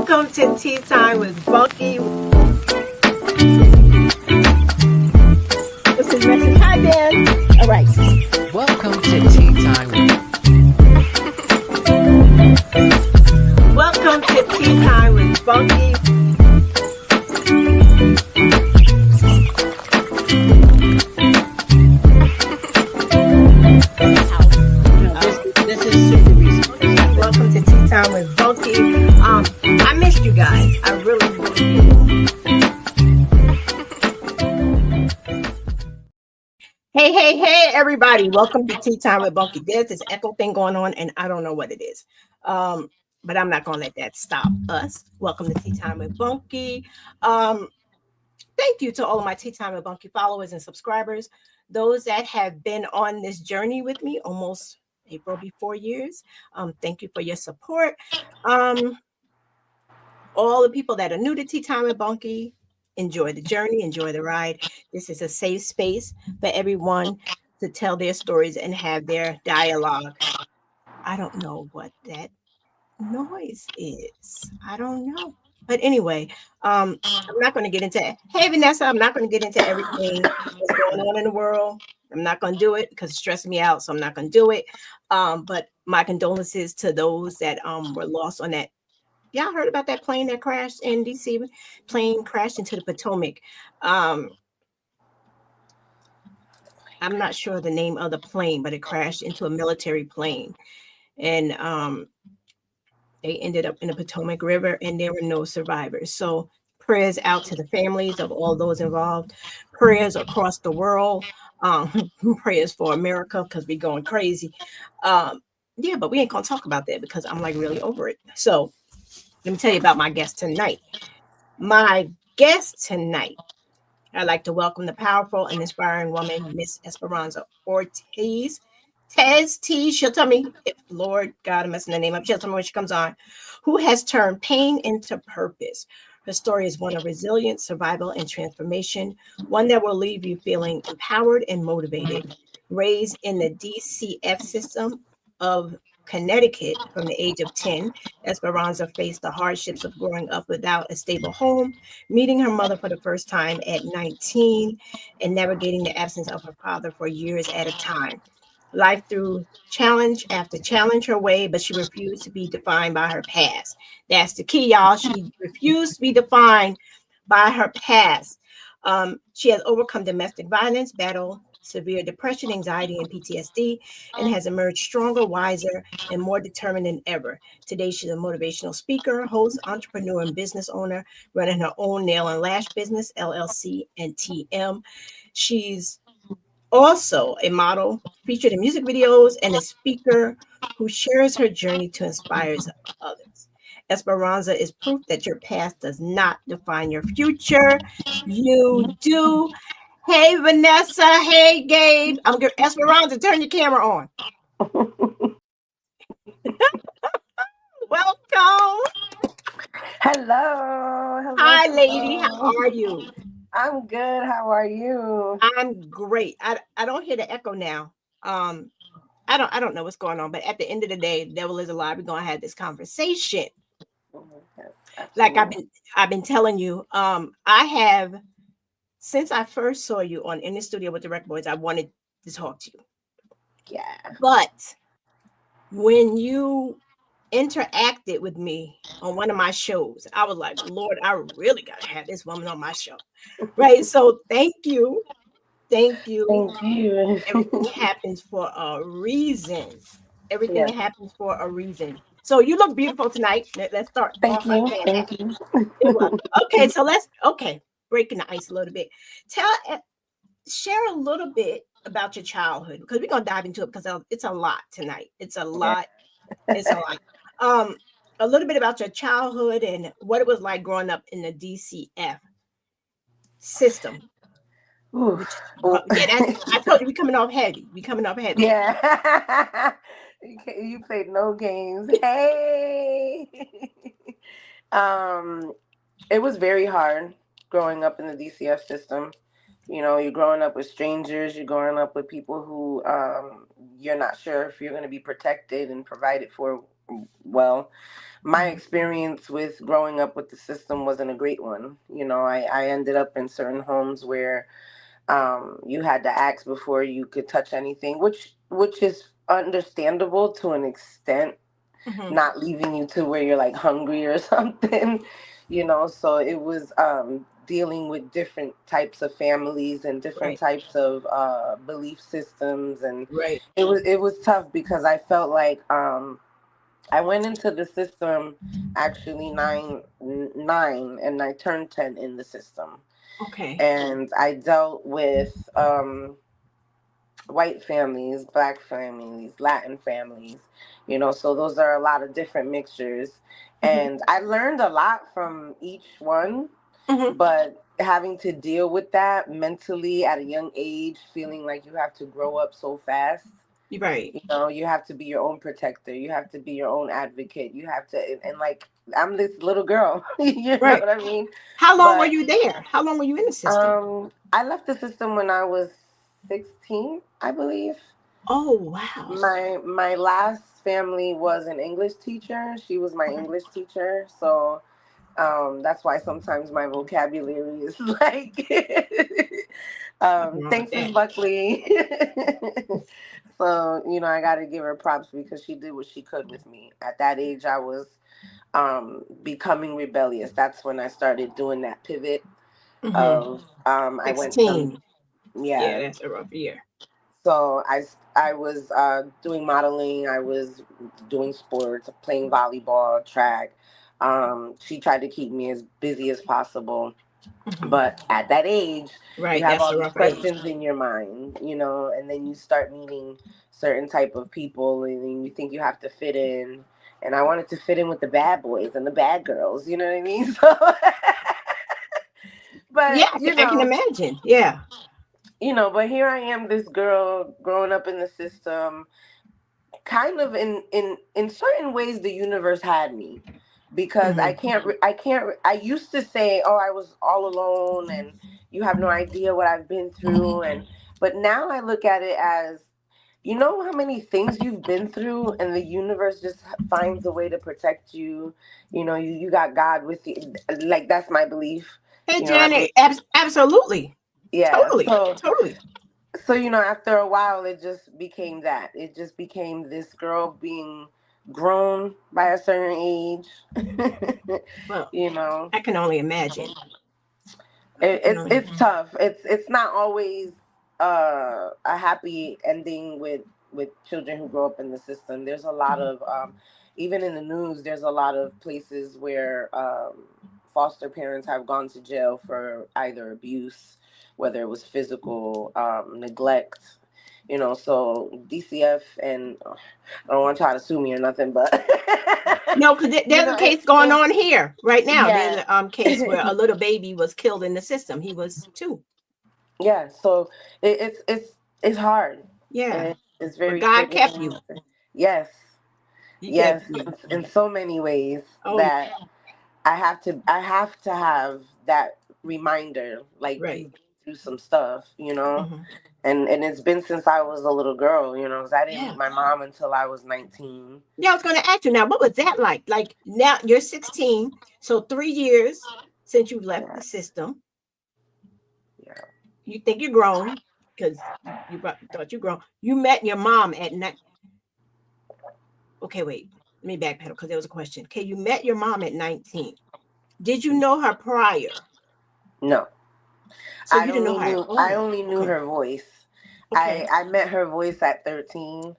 Welcome to Tea Time with Bunky. This is message. Hi, Ben. All right. Welcome to Tea Time with Welcome to Tea Time with Bunky. This is super recent. Welcome to Tea Time with Bunky. I missed you guys. I really did. Hey, everybody. Welcome to Tea Time with Bunky. There's this echo thing going on, and I don't know what it is. But I'm not going to let that stop us. Welcome to Tea Time with Bunky. Thank you to all of my Tea Time with Bunky followers and subscribers. Those that have been on this journey with me almost April be 4 years. Thank you for your support. All the people that are new to Tea Time with Bunky, enjoy the journey, enjoy the ride. This is a safe space for everyone to tell their stories and have their dialogue. I don't know what that noise is. I don't know. But anyway, I'm not going to get into it. Hey, Vanessa, I'm not going to get into everything that's going on in the world. I'm not going to do it because it stresses me out, so I'm not going to do it. But my condolences to those that were lost on that. Y'all heard about that plane that crashed in D.C.? Plane crashed into the Potomac. I'm not sure the name of the plane, but it crashed into a military plane. And they ended up in the Potomac River, and there were no survivors. So prayers out to the families of all those involved. Prayers across the world. Prayers for America because we're going crazy. Yeah, but we ain't going to talk about that because I'm like really over it. So let me tell you about my guest tonight. My guest tonight, I'd like to welcome the powerful and inspiring woman, Miss Esperanza Ortiz. Tez T, she'll tell me if Lord God, I'm messing the name up. She'll tell me when she comes on, who has turned pain into purpose. Her story is one of resilience, survival, and transformation, one that will leave you feeling empowered and motivated. Raised in the DCF system of Connecticut from the age of 10, Esperanza faced the hardships of growing up without a stable home, meeting her mother for the first time at 19, and navigating the absence of her father for years at a time. Life threw challenge after challenge her way, but she refused to be defined by her past. That's the key, y'all. She refused to be defined by her past. She has overcome domestic violence, battled severe depression, anxiety, and PTSD, and has emerged stronger, wiser, and more determined than ever. Today, she's a motivational speaker, host, entrepreneur, and business owner, running her own nail and lash business, LLC, and TM. She's also a model, featured in music videos, and a speaker who shares her journey to inspire others. Esperanza is proof that your past does not define your future. You do. Hey, Vanessa. Hey, Gabe. I'm good. Esperanza, turn your camera on. Welcome. Hello. Hi, lady. How are you? I'm good. How are you? I'm great. I don't hear the echo now. I don't know what's going on, but at the end of the day, the devil is alive. We're gonna have this conversation. Yes, Like I've been telling you, I have since I first saw you on In the Studio with the Record Boys, I wanted to talk to you. Yeah. But when you interacted with me on one of my shows, I was like, Lord, I really gotta have this woman on my show. Right. So thank you. Thank you. Everything happens for a reason. Everything happens for a reason. So you look beautiful tonight. Let's start. Thank you. You're welcome. Okay, so breaking the ice a little bit. Share a little bit about your childhood because we're gonna dive into it because it's a lot tonight. It's a lot. It's a lot. A little bit about your childhood and what it was like growing up in the DCF system. I told you we coming off heavy. Yeah. You played no games. Hey. It was very hard growing up in the DCF system. You know, you're growing up with strangers. You're growing up with people who you're not sure if you're going to be protected and provided for well, my Mhm. experience with growing up with the system wasn't a great one. I ended up in certain homes where you had to ask before you could touch anything, which is understandable to an extent, Mhm. not leaving you to where you're like hungry or something. So it was dealing with different types of families and different Right. types of belief systems, and Right. it was tough because I felt like I went into the system actually nine, and I turned 10 in the system, Okay. and I dealt with white families, black families, Latin families, so those are a lot of different mixtures. Mhm. And I learned a lot from each one, Mhm. but having to deal with that mentally at a young age, feeling like you have to grow up so fast. You're right. You have to be your own protector. You have to be your own advocate. You have to, and like, I'm this little girl, you know Right. what I mean? How long were But you there? How long were you in the system? I left the system when I was 16, I believe. Oh, wow. My last family was an English teacher. She was my Okay. English teacher, so that's why sometimes my vocabulary is like Nothing wrong with thanks, Miss that. Buckley. So I got to give her props because she did what she could with me. At that age, I was becoming rebellious. That's when I started doing that pivot Mhm. of I went from, 16. Yeah, yeah. that's a rough year. So I was doing modeling. I was doing sports, playing volleyball, track. She tried to keep me as busy as possible, Mhm. but at that age, you Right. have That's all a these rough age. questions in your mind, and then you start meeting certain type of people, and then you think you have to fit in. And I wanted to fit in with the bad boys and the bad girls. You know what I mean? So, Yeah, but I can imagine. Yeah. but here I am, this girl growing up in the system, kind of in certain ways the universe had me, because Mhm. I used to say, oh, I was all alone and you have no idea what I've been through, and but now I look at it as, how many things you've been through, and the universe just finds a way to protect you. You got God with you. Like, that's my belief. Hey, I Janet. believe. Absolutely. Yeah, Totally. Totally. so after a while, it just became that. It just became this girl being grown by a certain age. Well, you know I can only imagine. I it, can it's only. it's tough. It's not always a happy ending with children who grow up in the system. There's a lot Mhm. of even in the news, there's a lot of places where foster parents have gone to jail for either abuse, whether it was physical, neglect. So DCF, and I don't want y'all to sue me or nothing, but No, because there's a case going it's on here right now. There's yeah. a case where a little baby was killed in the system. He was 2. Yeah, so it's hard, Yeah. and it's But very God kept triggering. you. Yes, He yes, kept you. in so many ways Oh, that I have to have that reminder, like, right. you've been through some stuff, Mhm. and it's been since I was a little girl, because I didn't Yeah. meet my mom until I was 19. Yeah, I was going to ask you now, what was that like? Like now you're 16, so 3 years since you left Yeah, the system. yeah, You think you're grown because you thought you're grown. You met your mom at night. Okay, wait. Let me backpedal because there was a question. Okay, you met your mom at 19. Did you know her prior? no. So I you didn't know only her at knew I all. only knew Okay. her voice. I Okay. I met her voice at 13.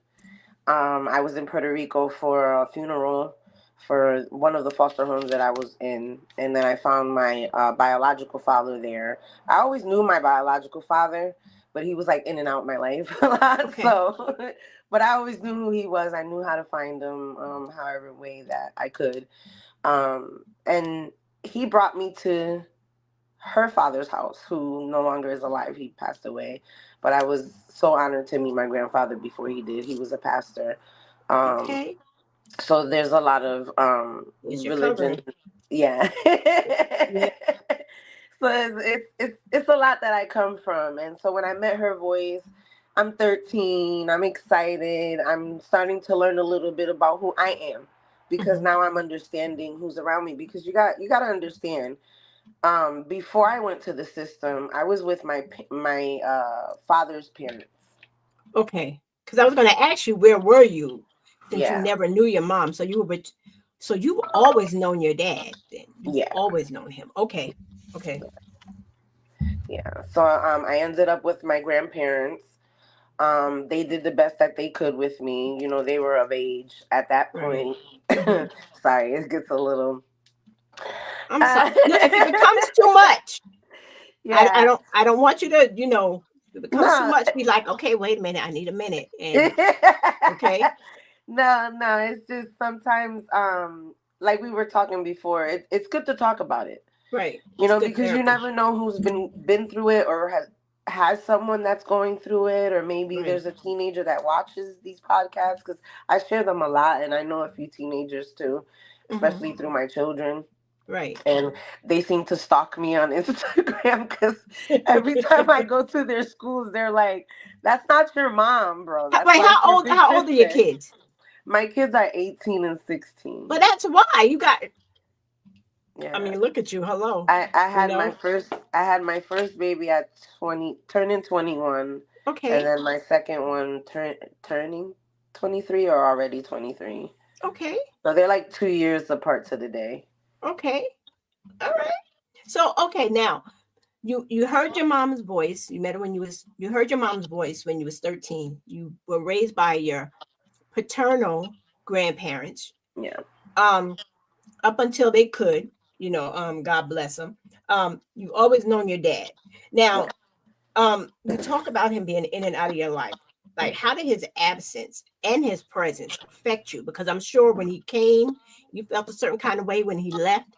I was in Puerto Rico for a funeral for one of the foster homes that I was in, and then I found my biological father there. I always knew my biological father, but he was like in and out of my life a lot. Okay. So, but I always knew who he was. I knew how to find him, however way that I could. And he brought me to her father's house, who no longer is alive. He passed away, but I was so honored to meet my grandfather before he did. He was a pastor. Um, Okay. so there's a lot of It's your religion. covering. Yeah. Yeah. So it's a lot that I come from, and so when I met her voice, I'm 13. I'm excited. I'm starting to learn a little bit about who I am. because now I'm understanding who's around me. Because you got to understand, before I went to the system, I was with my father's parents. Okay, because I was going to ask you, where were you since you Yeah, never knew your mom? So you were, so you've always known your dad. Then you've yeah, always known him. Okay, okay, yeah. So I ended up with my grandparents. They did the best that they could with me. You know, they were of age at that right. point. Hmm. Sorry, it gets a little. I'm sorry. Uh, No, if it becomes too much, yeah. I don't want you to, if it becomes too No. much, be like, okay, wait a minute, I need a minute, and okay, No. It's just sometimes, like we were talking before, it's good to talk about it. right. You It's know, good because you therapy. never know who's been through it, or has someone that's going through it, or maybe Right. there's a teenager that watches these podcasts, because I share them a lot, and I know a few teenagers too, Hmm. especially through my children. Right. And they seem to stalk me on Instagram, because every time I go to their schools, they're like, "That's not your mom, bro. That's Wait, like your big how old are your sister." kids? My kids are 18 and 16. But that's why you got. I Yeah. mean, look at you. Hello. I You had my know. first I had my first baby at 20, turning 21, and Okay. then my second one turning 23, or already 23. Okay. So they're like 2 years apart to the day. Okay. All right. So okay, now you heard your mom's voice. You met her when you heard your mom's voice when you was 13. You were raised by your paternal grandparents. Yeah. Um, up until they could, God bless them. You always known your dad. Yeah. Now, you talk about him being in and out of your life. Like, how did his absence and his presence affect you? Because I'm sure when he came, you felt a certain kind of way. When he left,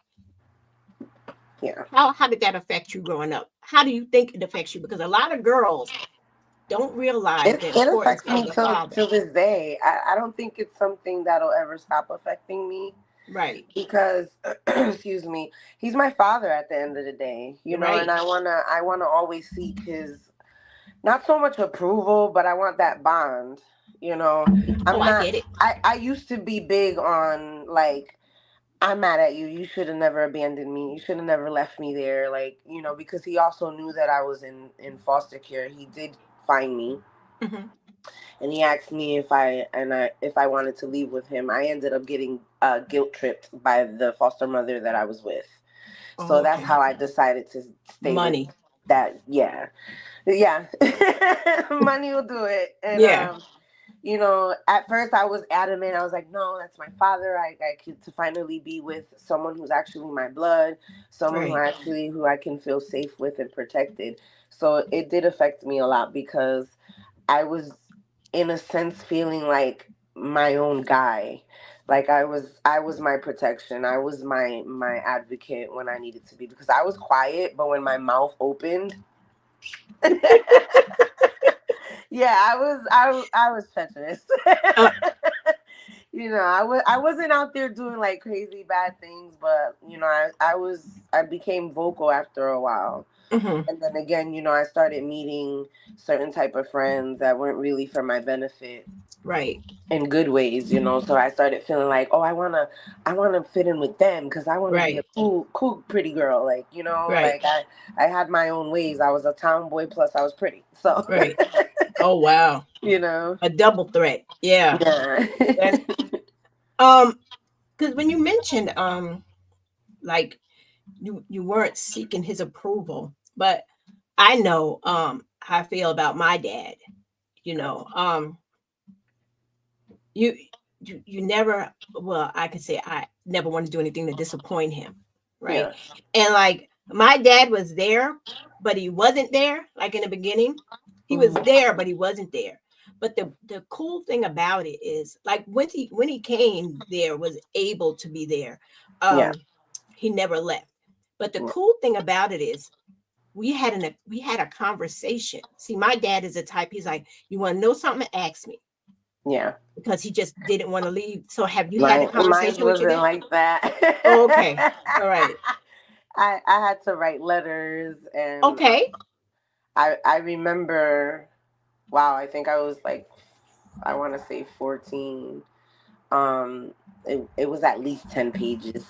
Yeah. how did that affect you growing up? How do you think it affects you? Because a lot of girls don't realize the It importance affects of me the till father. this day. I don't think it's something that'll ever stop affecting me, Right, because excuse me, he's my father at the end of the day, and right. I wanna always seek his, not so much approval, but I want that bond. You know, Oh, I'm I not. get it. I used to be big on, like, I'm mad at you. You should have never abandoned me. You should have never left me there. Like, because he also knew that I was in foster care. He did find me, Hmm. and he asked me if I wanted to leave with him. I ended up getting guilt tripped by the foster mother that I was with. So Oh, that's okay. how I decided to stay with Money. that. Yeah, yeah. Money will do it. And Yeah, at first I was adamant. I was like, no, that's my father. I could to finally be with someone who's actually my blood, someone right. who I can feel safe with and protected. So it did affect me a lot, because I was, in a sense, feeling like my own guy. Like I was my protection. I was my advocate when I needed to be, because I was quiet, but when my mouth opened, yeah, I was treacherous. Uh, I wasn't out there doing like crazy bad things, but I became vocal after a while. mhm. And then again, I started meeting certain type of friends that weren't really for my benefit Right, in good ways. So I started feeling like, oh, I wanna fit in with them, because I wanna be a right, cool pretty girl. Like, right, like I had my own ways. I was a tomboy, plus I was pretty. So right. Oh wow, you know. a double threat. Yeah. Yeah. And um, because when you mentioned like you weren't seeking his approval, but I know how I feel about my dad. You know, you you never, well, I could say I never want to do anything to disappoint him, right? Yeah. And like my dad was there, but he wasn't there. Like in the beginning, he was Mhm. there, but he wasn't there. But the cool thing about it is, like when he came there, was able to be there. Yeah. He never left. But the Yeah. cool thing about it is we had a conversation. See, my dad is the type, he's like, you want to know something? Ask me, Yeah. because he just didn't want to leave. So have you had a Mine conversation with your wasn't dad? like Oh, okay. that. All right. I had to write letters, and Okay. I remember, wow, I think I was like, I want to say 14. It was at least 10 pages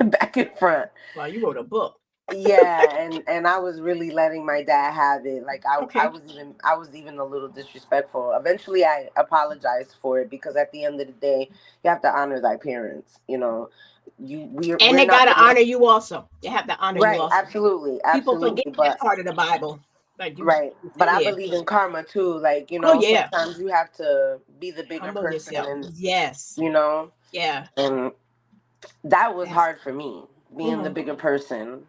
back and front. Well, you wrote a book. Yeah, and I was really letting my dad have it. Like Okay. I was even a little disrespectful. Eventually I apologized for it, because at the end of the day, you have to honor thy parents, you know. And We're they got not to gonna. honor you also. They have to honor you Right, also. absolutely, People forget absolutely. that But part of the Bible. Like right. you But sit I here. believe in karma too. Like, Oh yeah. sometimes you have to be the bigger Humble person, yourself. and Yes. you know, Yeah. and that was Yes. hard for me, being the Mhm. bigger person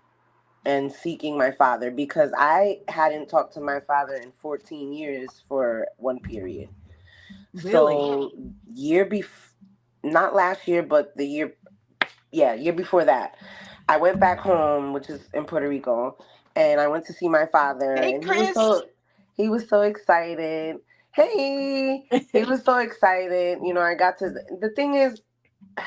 and seeking my father, because I hadn't talked to my father in 14 years for one period. Really? So not last year, but the year, yeah, year before that, I went back home, which is in Puerto Rico, and I went to see my father, Hey, and Chris. he was so excited. Hey, he was so excited. I got to. The thing is,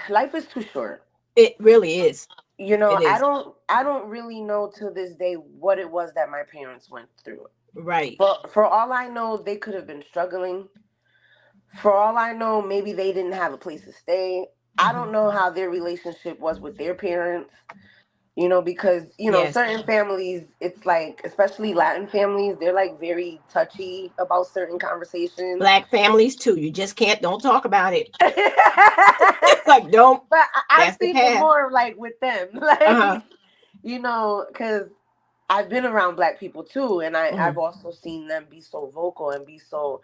life is too short. It really is. It is. I don't really know to this day what it was that my parents went through. Right. For all I know, they could have been struggling. For all I know, maybe they didn't have a place to stay. I Mhm. don't know how their relationship was with their parents, because, Yes. certain families, it's like, especially Latin families, they're like very touchy about certain conversations. Black families too. You just don't talk about it. But Like, don't. I've That's the seen it past. more like with them, Uh-huh. like, because I've been around black people too, and I've Mhm. also seen them be so vocal and be so,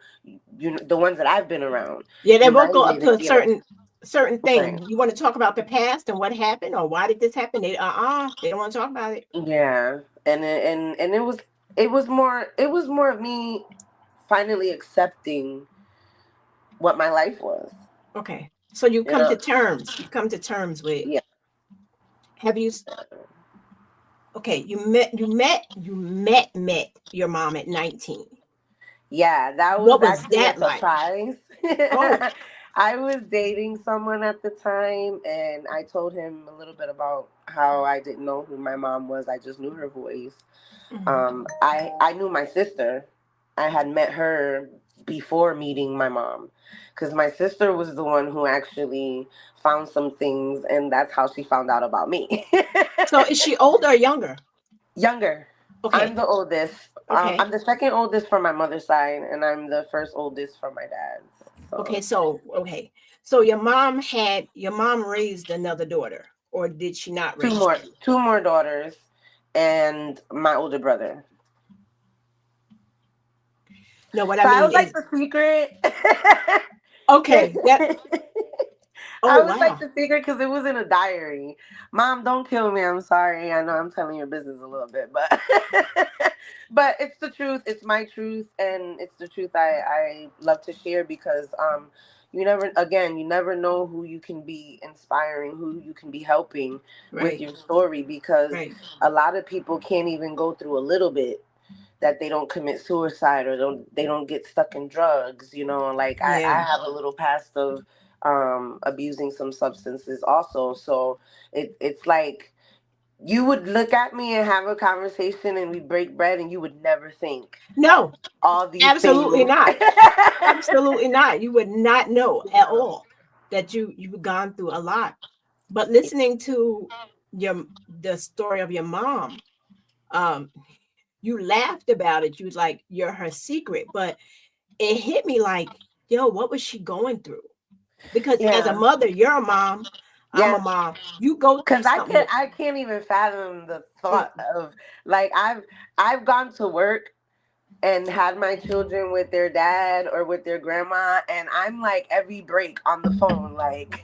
the ones that I've been around, Yeah, they won't go up united to and a be like, certain right. thing. You want to talk about the past and what happened or why did this happen? They don't want to talk about it. Yeah, and it was more of me finally accepting what my life was. Okay. So you You come know, to terms. You come to terms with yeah, have you okay, you met your mom at 19. yeah, that was What was actually a that like? surprise. Oh. I was dating someone at the time, and I told him a little bit about how I didn't know who my mom was. I just knew her voice. Mhm. I knew my sister. I had met her before meeting my mom, because my sister was the one who actually found some things, and that's how she found out about me. So is she older or younger? Younger. I'm Okay. the oldest. Okay. I'm the second oldest from my mother's side, and I'm the first oldest from my dad's. Okay. So Okay. So your mom raised another daughter, or did she not raise two? two more daughters, and my older brother. No, what I So I mean was like is the secret. okay. That oh I was like wow. the secret because it was in a diary. Mom, don't kill me. I'm sorry. I know I'm telling your business a little bit, but but it's the truth. It's my truth, and it's the truth I love to share, because you never know who you can be inspiring, who you can be helping with Right. your story, because Right. a lot of people can't even go through a little bit that they don't commit suicide, or they don't get stuck in drugs. Like I Yeah. have a little past of abusing some substances also. So it's like, you would look at me and have a conversation, and we break bread, and you would never think No, all these absolutely things. not. Absolutely not. You would not know at all that you've gone through a lot. But listening to the story of your mom, um, you laughed about it. You was like, you're her secret. But it hit me like, yo, what was she going through? Because as a Yeah, mother, you're a mom, I'm a yeah. mom. You go through Because something. I can't even fathom the thought Mm, of, like, I've gone to work and had my children with their dad or with their grandma, and I'm like every break on the phone, like,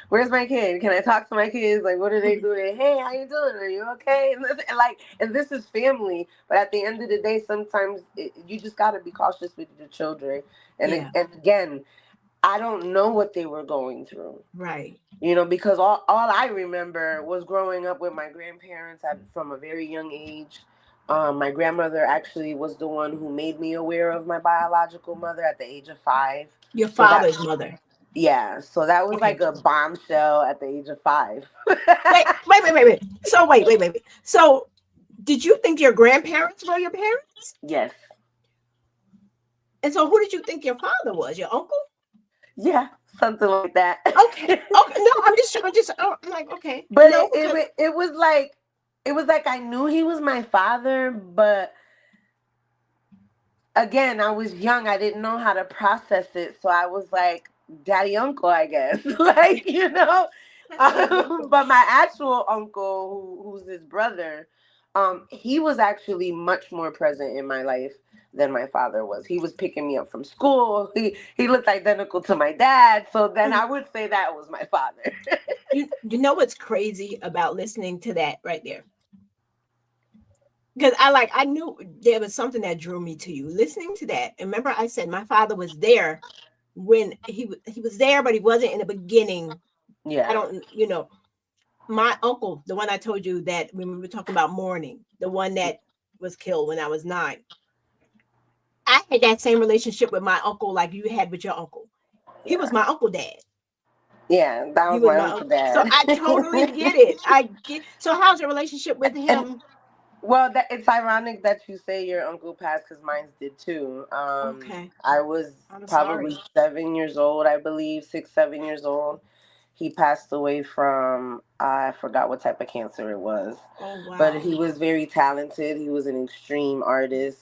where's my kid? Can I talk to my kids? Like, what are they mhm. doing? Hey, how you doing? Are you okay? And this is family, but at the end of the day, sometimes you just got to be cautious with your children. Yeah, And again, I don't know what they were going through. right. Because all I remember was growing up with my grandparents from a very young age. My grandmother actually was the one who made me aware of my biological mother at the age of 5. Your So that, father's mother. yeah, so that was Okay. like a bombshell at the age of 5. Wait. So wait. So did you think your grandparents were your parents? Yes. And so who did you think your father was? Your uncle? Yeah. something like that. Okay. Okay. No, I'm like, okay. But Because it was like I knew he was my father, but again, I was young. I didn't know how to process it, so I was like, "Daddy, uncle," I guess, like Daddy uncle. But my actual uncle, who's his brother, he was actually much more present in my life than my father was. He was picking me up from school. He looked identical to my dad, so then I would say that was my father. You know what's crazy about listening to that right there? Because I knew there was something that drew me to you. Listening to that. And remember, I said my father was there when he was there, but he wasn't in the beginning. I Yeah, don't, my uncle, the one I told you that when we were talking about mourning, the one that was killed when I was 9. I had that same relationship with my uncle like you had with your uncle. He was yeah, my uncle dad. yeah. That He was was my my uncle uncle. So dad. I totally get it. I get. So how's your relationship with And him? well, it's ironic that you say your uncle passed because mine did too. Okay. I was I'm probably sorry. 7 years old, I believe, 6, 7 years old. He passed away from, I forgot what type of cancer it was, Oh but wow. he was very talented. He was an extreme artist,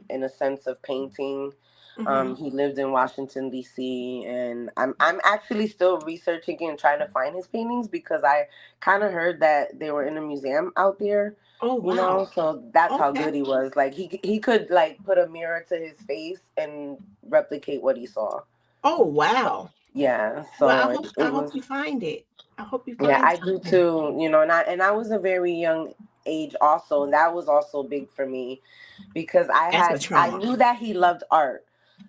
in a sense of painting. Mm-hmm. He lived in Washington D.C. and I'm actually still researching and trying to find his paintings because I kind of heard that they were in a museum out there. Oh wow. So that's how Okay. good he was. Like he could like put a mirror to his face and replicate what he saw. Oh wow. Yeah, Well, so I it hope was. you find it. I hope you Yeah, find I do something. too. And I was a very young age also, and that was also big for me because That's a I trauma. knew that he loved art.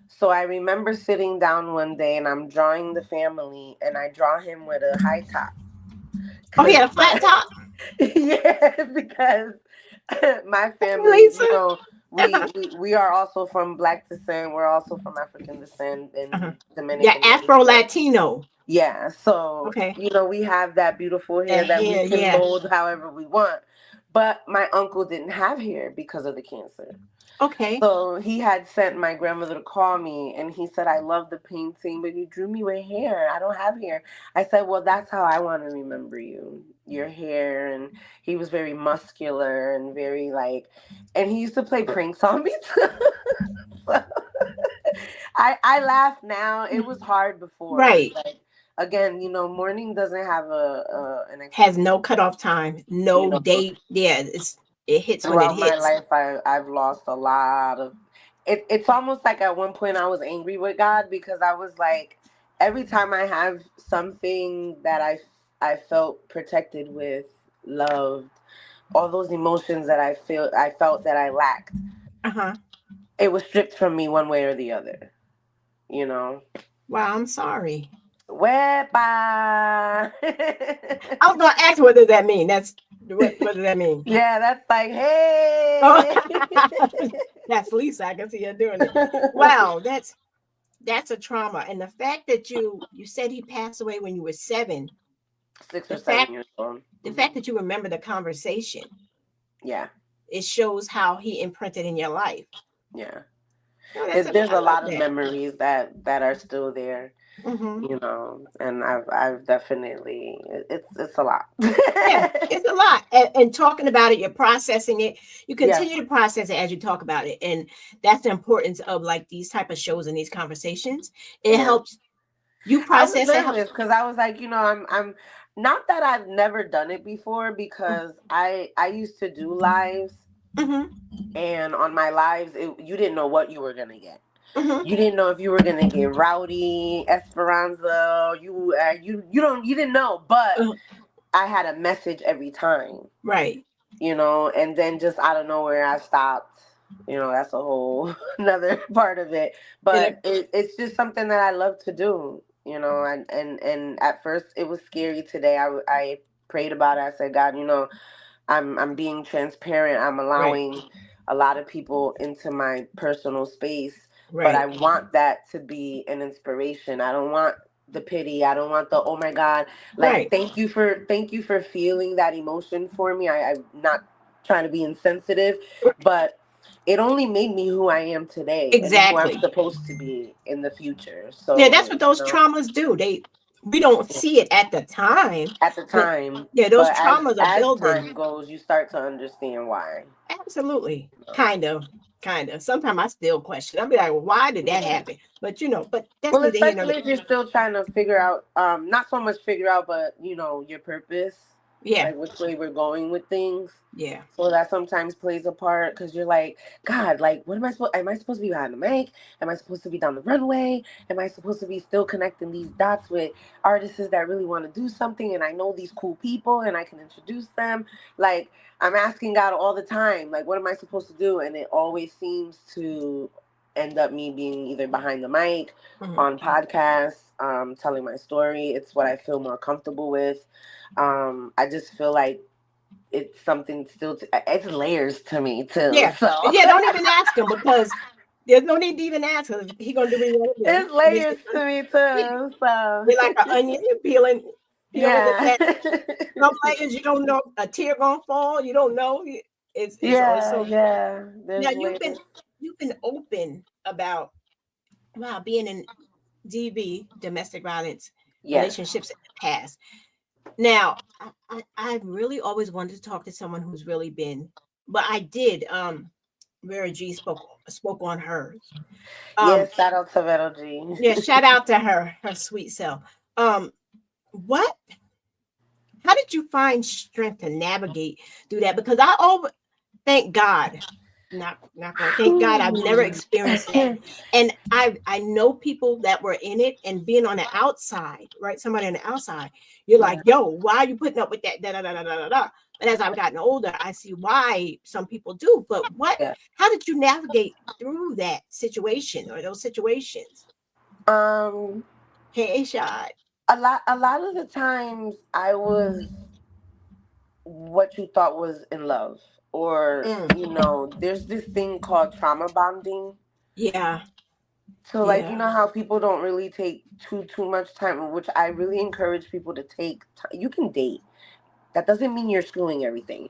So I remember sitting down one day and I'm drawing the family, and I draw him with a high top Oh, he because had a flat top, yeah, because my family, Lisa. we are also from Black descent. We're also from African descent Uh-huh. in Yeah, Dominican and Afro Latino. yeah, so Okay. we have that beautiful hair That that we hair, can yeah. mold however we want. But my uncle didn't have hair because of the cancer. Okay. So he had sent my grandmother to call me and he said, "I love the painting, but you drew me with hair. I don't have hair." I said, "Well, that's how I want to remember you. Your hair." And he was very muscular and very like, and he used to play pranks on me too. So I laugh now. It was hard before, but Right. like again, mourning doesn't have an Has expiration no date. cutoff time, You no know, date. Yeah, it hits when it throughout my hits. life, I've lost a lot of. It's almost like at one point I was angry with God because I was like, every time I have something that I felt protected with, loved, all those emotions that I felt that I lacked, Uh-huh. it was stripped from me one way or the other. You know. Wow, I'm sorry. Wepa. I was gonna ask what does that mean? That's what does that mean? Yeah, that's like, Oh, hey. that's Lisa. I can see her doing it. Wow, that's a trauma. And the fact that you said he passed away when you were 7, Six the or seven fact years old. the Hmm. fact that you remember the conversation, Yeah, it shows how he imprinted in your life. yeah. No, There's I a love lot of that. memories that are still there, Hmm. and I've definitely it's a lot. Yeah, it's a lot. And talking about it, you're processing it. You Yeah, continue to process it as you talk about it. And that's the importance of like these type of shows and these conversations. It yeah. helps you I was process it. Helps. nervous because I was like, I'm not that I've never done it before because I used to do lives. Mm-hmm, And on my lives, you didn't know what you were gonna get. mm-hmm. You didn't know if you were gonna get rowdy, Esperanza. You didn't know, but I had a message every time, Right. and then just out of nowhere I stopped. That's a whole another part of it. And But it's just something that I love to do. And at first it was scary. Today I prayed about it. I said, God, I'm being transparent. I'm right, allowing a lot of people into my personal space, but I right, want that to be an inspiration. I don't want the pity. I don't want the oh my God. Like right. thank you for feeling that emotion for me. I'm not trying to be insensitive, but it only made me who I am today and who I'm Exactly. supposed to be in the future. Yeah, that's So, what those traumas do. We don't see it at the time, at the but time, yeah, those but traumas are as building. time goes, you start to understand why. Absolutely. Kind of. Kind of. Sometimes I still question. I'll be like, well, why did that Yeah. happen? But but that's Well, neither here nor especially there. if you're still trying to figure out, not so much figure out, but your purpose, Yeah. like which way we're going with things. Yeah. So that sometimes plays a part because you're like, God, like, what am I supposed? Am I supposed to be behind the mic? Am I supposed to be down the runway? Am I supposed to be still connecting these dots with artists that really want to do something? And I know these cool people, and I can introduce them. Like, I'm asking God all the time, like, what am I supposed to do? And it always seems to end up me being either behind the mic, Mhm. on podcasts, telling my story. It's what I feel more comfortable with. I just feel like it's something still it's layers to me too, Yeah. so Yeah. Don't even ask him because there's no need to even ask him. He gonna do what he want to do. it's layers to me Yeah. too, so You're like an onion. You're peeling it yeah. back. Some layers you don't know a tear gonna fall. You don't know. It's Yeah, so. yeah, Now there's layers. you've been open about being in DV, domestic violence Yes. relationships in the past. Now, I really always wanted to talk to someone who's really been, but I did. Vero G spoke on hers. Um, Yes, shout out to Vero G. yeah, shout out to her sweet self. Um, what? How did you find strength to navigate through that? Because I over thank God, not going. Thank God, I've never experienced that. And I know people that were in it and being on the outside, right? Somebody on the outside, you're like, Yeah, yo, why are you putting up with that? Da, da, da, da, da, da, da. But as I've gotten older, I see why some people do. But yeah. how did you navigate through that situation or those situations? Um, Hey, shot. a lot of the times I was what you thought was in love, or Mm, there's this thing called trauma bonding. yeah, So, like, you yeah, know how people don't really take too much time, which I really encourage people to take. You can date. That doesn't mean you're screwing everything.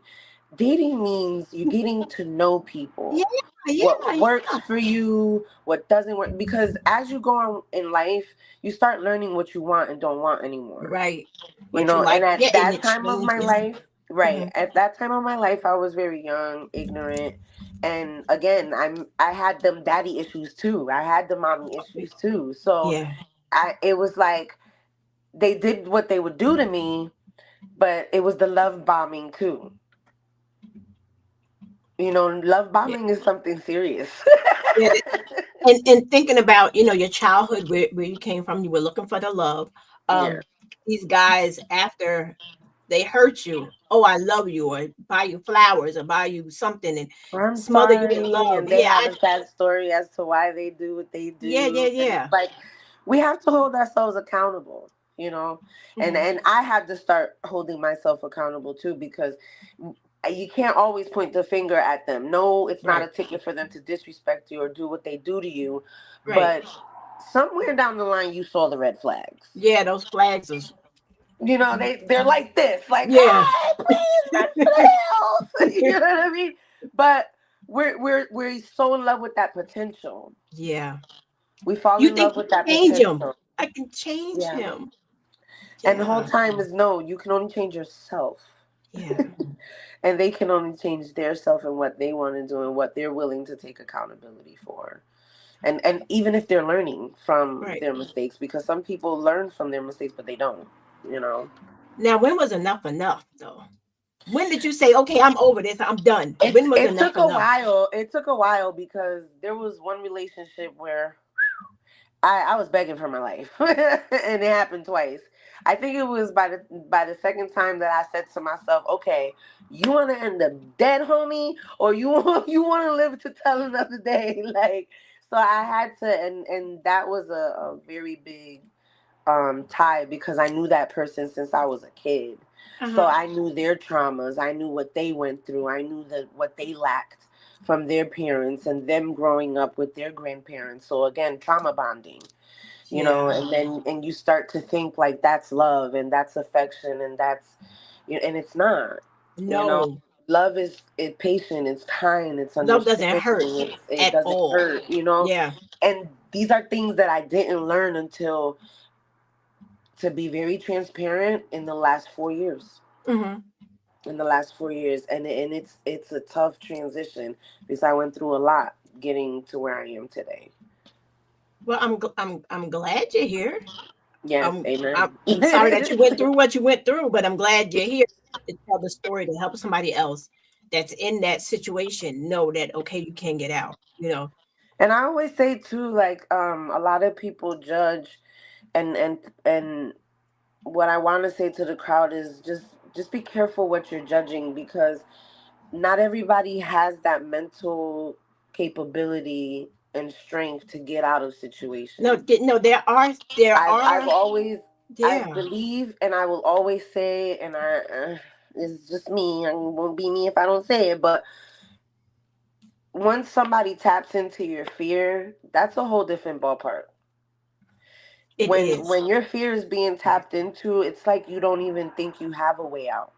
Dating means you're getting to know yeah, people. yeah, What works yeah. for you, what doesn't work. Because as you go on in life, you start learning what you want and don't want anymore. Right. What you And like, yeah, at and that it time of my changes. life, right, Mhm. at that time of my life, I was very young, ignorant, and again, I had them daddy issues too. I had the mommy issues too. So Yeah, it was like they did what they would do to me, but it was the love bombing too. Love yeah, bombing is something serious. yeah. And thinking about your childhood where you came from, you were looking for the love. Yeah. These guys after they hurt you, oh, I love you, or buy you flowers, or buy you something, and I'm smother you in sorry, love. and they Yeah, have a sad story as to why they do what they yeah, yeah, do, and yeah. it's like we have to hold ourselves accountable, and Hmm. I had to start holding myself accountable too, because you can't always point the finger at them. No, it's not Right, a ticket for them to disrespect you or do what they do to you, right. but somewhere down the line you saw the red flags. Yeah, those flags is They're like this, like, yeah, hey, please run for the hills. You know what I mean? But we're so in love with that potential. yeah. We fall You in think love you with that can change him? potential. I can change Yeah. him. And the whole Yeah, time is no, you can only change yourself. yeah, And they can only change their self and what they want to do and what they're willing to take accountability for. And even if they're learning from right. their mistakes, because some people learn from their mistakes but they don't, you know. Now, when was enough though? When did you say, okay, I'm over this, I'm done? It's When was it enough took a enough? while. It took a while because there was one relationship where I was begging for my life, and it happened twice. I think it was by the second time that I said to myself, "Okay, you want to end up dead, homie, or you want to live to tell another day?" Like, so I had to, and that was a very big tie because I knew that person since I was a kid. So Uh-huh. I knew their traumas. I knew what they went through. I knew that what they lacked from their parents and them growing up with their grandparents. So again, trauma bonding, Yeah. and you start to think like that's love and that's affection and that's and it's not, you know. No. love is patient, it's kind, it's Love doesn't understanding, hurt it at doesn't all. hurt, you know. Yeah. And these are things that I didn't learn until, to be very transparent, in the last 4 years. Hmm. In the last 4 years, and it's a tough transition because I went through a lot getting to where I am today. Well, I'm glad you're here. Yes, I'm amen. sorry that you went through what you went through, but I'm glad you're here to tell the story to help somebody else that's in that situation know that okay, you can get out. You know. And I always say too, like, a lot of people judge, and what I want to say to the crowd is just be careful what you're judging, because not everybody has that mental capability and strength to get out of No, situations. no, I've always, I yeah, believe, and I will always say, and it's just me. I won't be me if I don't say it. But once somebody taps into your fear, that's a whole different ballpark. it is. When your fear is being tapped into, it's like you don't even think you have a way out.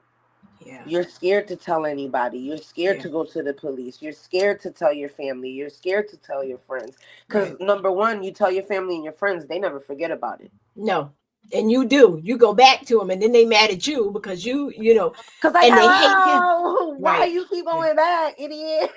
Yeah, You're scared to tell anybody. You're scared yeah, to go to the police. You're scared to tell your family. You're scared to tell your friends. Because right. number one, you tell your family and your friends, they never forget about it. No, and you do. You go back to them, and then they mad at you because you know, Cause like, and they hate him. hello, why Right. you keep going back, idiot?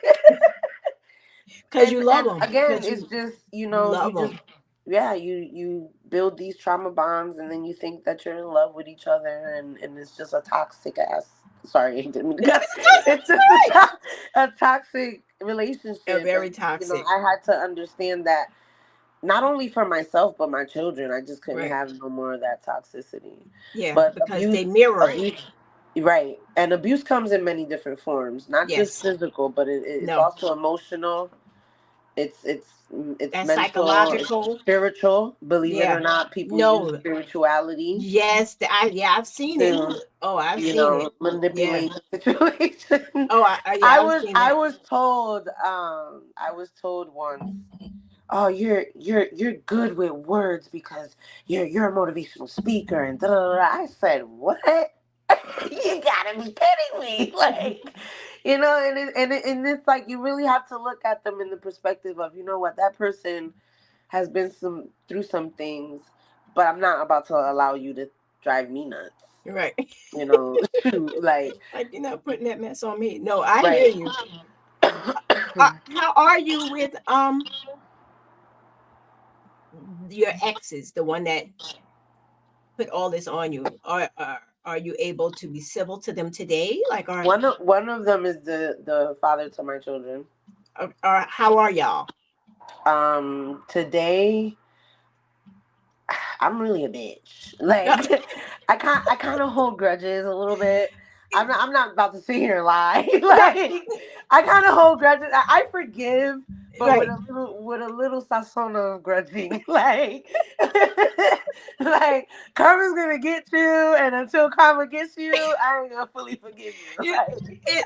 Because you love And them. again, Because it's you just, you love just, them. yeah, you build these trauma bonds, and then you think that you're in love with each other, and it's just a toxic ass. Sorry, I didn't mean to No, cuss. It's just right. a toxic A relationship, very and toxic. I had to understand that, not only for myself but my children. I just couldn't Right. have no more of that toxicity. Yeah, But because they mirror it. right, and abuse comes in many different forms, not just Yes. physical, but it's No. also emotional. It's And mental, it's psychological. spiritual. Believe it or Yeah. not, people use No. spirituality Yes. I've seen it. to, Oh, I've seen it. Yeah. manipulate the situation. Oh, yeah, I've seen I that. was told, I was told once, oh, you're good with words because you're a motivational speaker, and da, da, da, da. I said, what? You gotta be kidding me. Like, and it's like, you really have to look at them in the perspective of, you know what, that person has been through some things, but I'm not about to allow you to drive me nuts. Right. Shoot, like, Like you're not putting that mess on me. No, I hear right. you. How are you with your exes, the one that put all this on you? Are you able to be civil to them today? Like, One of them is the father to my children. or how are y'all? Today, I'm really a bitch. Like, I kind of hold grudges a little bit. I'm not about to sit here and lie. Like, I kind of hold grudges. I forgive, but Right. with a little sazon of grudging. Like, like, karma's gonna get you, and until karma gets you, I ain't gonna fully forgive you. You, Like, it,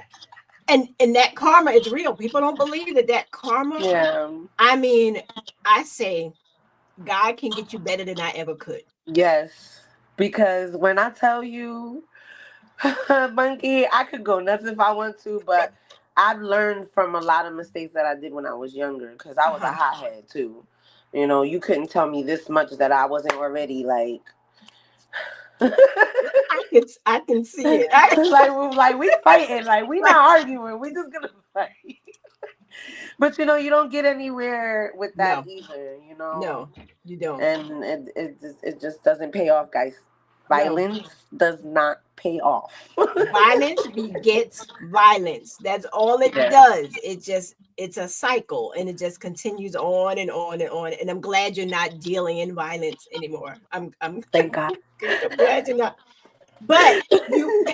and that karma is real. People don't believe that karma. yeah. I mean, I say God can get you better than I ever could. Yes. Because when I tell you, Monkey, I could go nuts if I want to, but I've learned from a lot of mistakes that I did when I was younger, because I was a Uh-huh. hothead too. You couldn't tell me this much that I wasn't already like, I can see it. like we fighting, like we Right. not arguing, we just gonna fight. But you don't get anywhere with that No, either, no, you don't. and it just doesn't pay off, guys. No. Violence does not pay off. Violence begets violence. That's all it Yes. does. It's a cycle and it just continues on and on and on. And I'm glad you're not dealing in violence anymore. I'm Thank God. I'm glad you're not. But you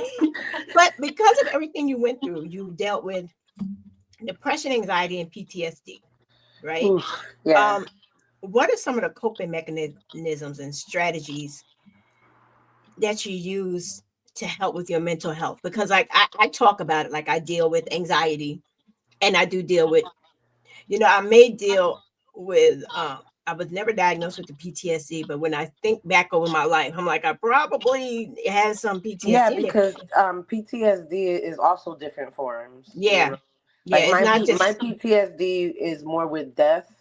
but because of everything you went through, you dealt with depression, anxiety, and PTSD, right? Oof, yeah. Um, what are some of the coping mechanisms and strategies that you use to help with your mental health? Because like I talk about it, like I deal with anxiety and I do deal with, I may deal with I was never diagnosed with the PTSD, but when I think back over my life, I'm like, I probably had some Yeah, PTSD in there. because PTSD is also different forms. You Yeah. know, Yeah. like It's not my just, PTSD is more with death.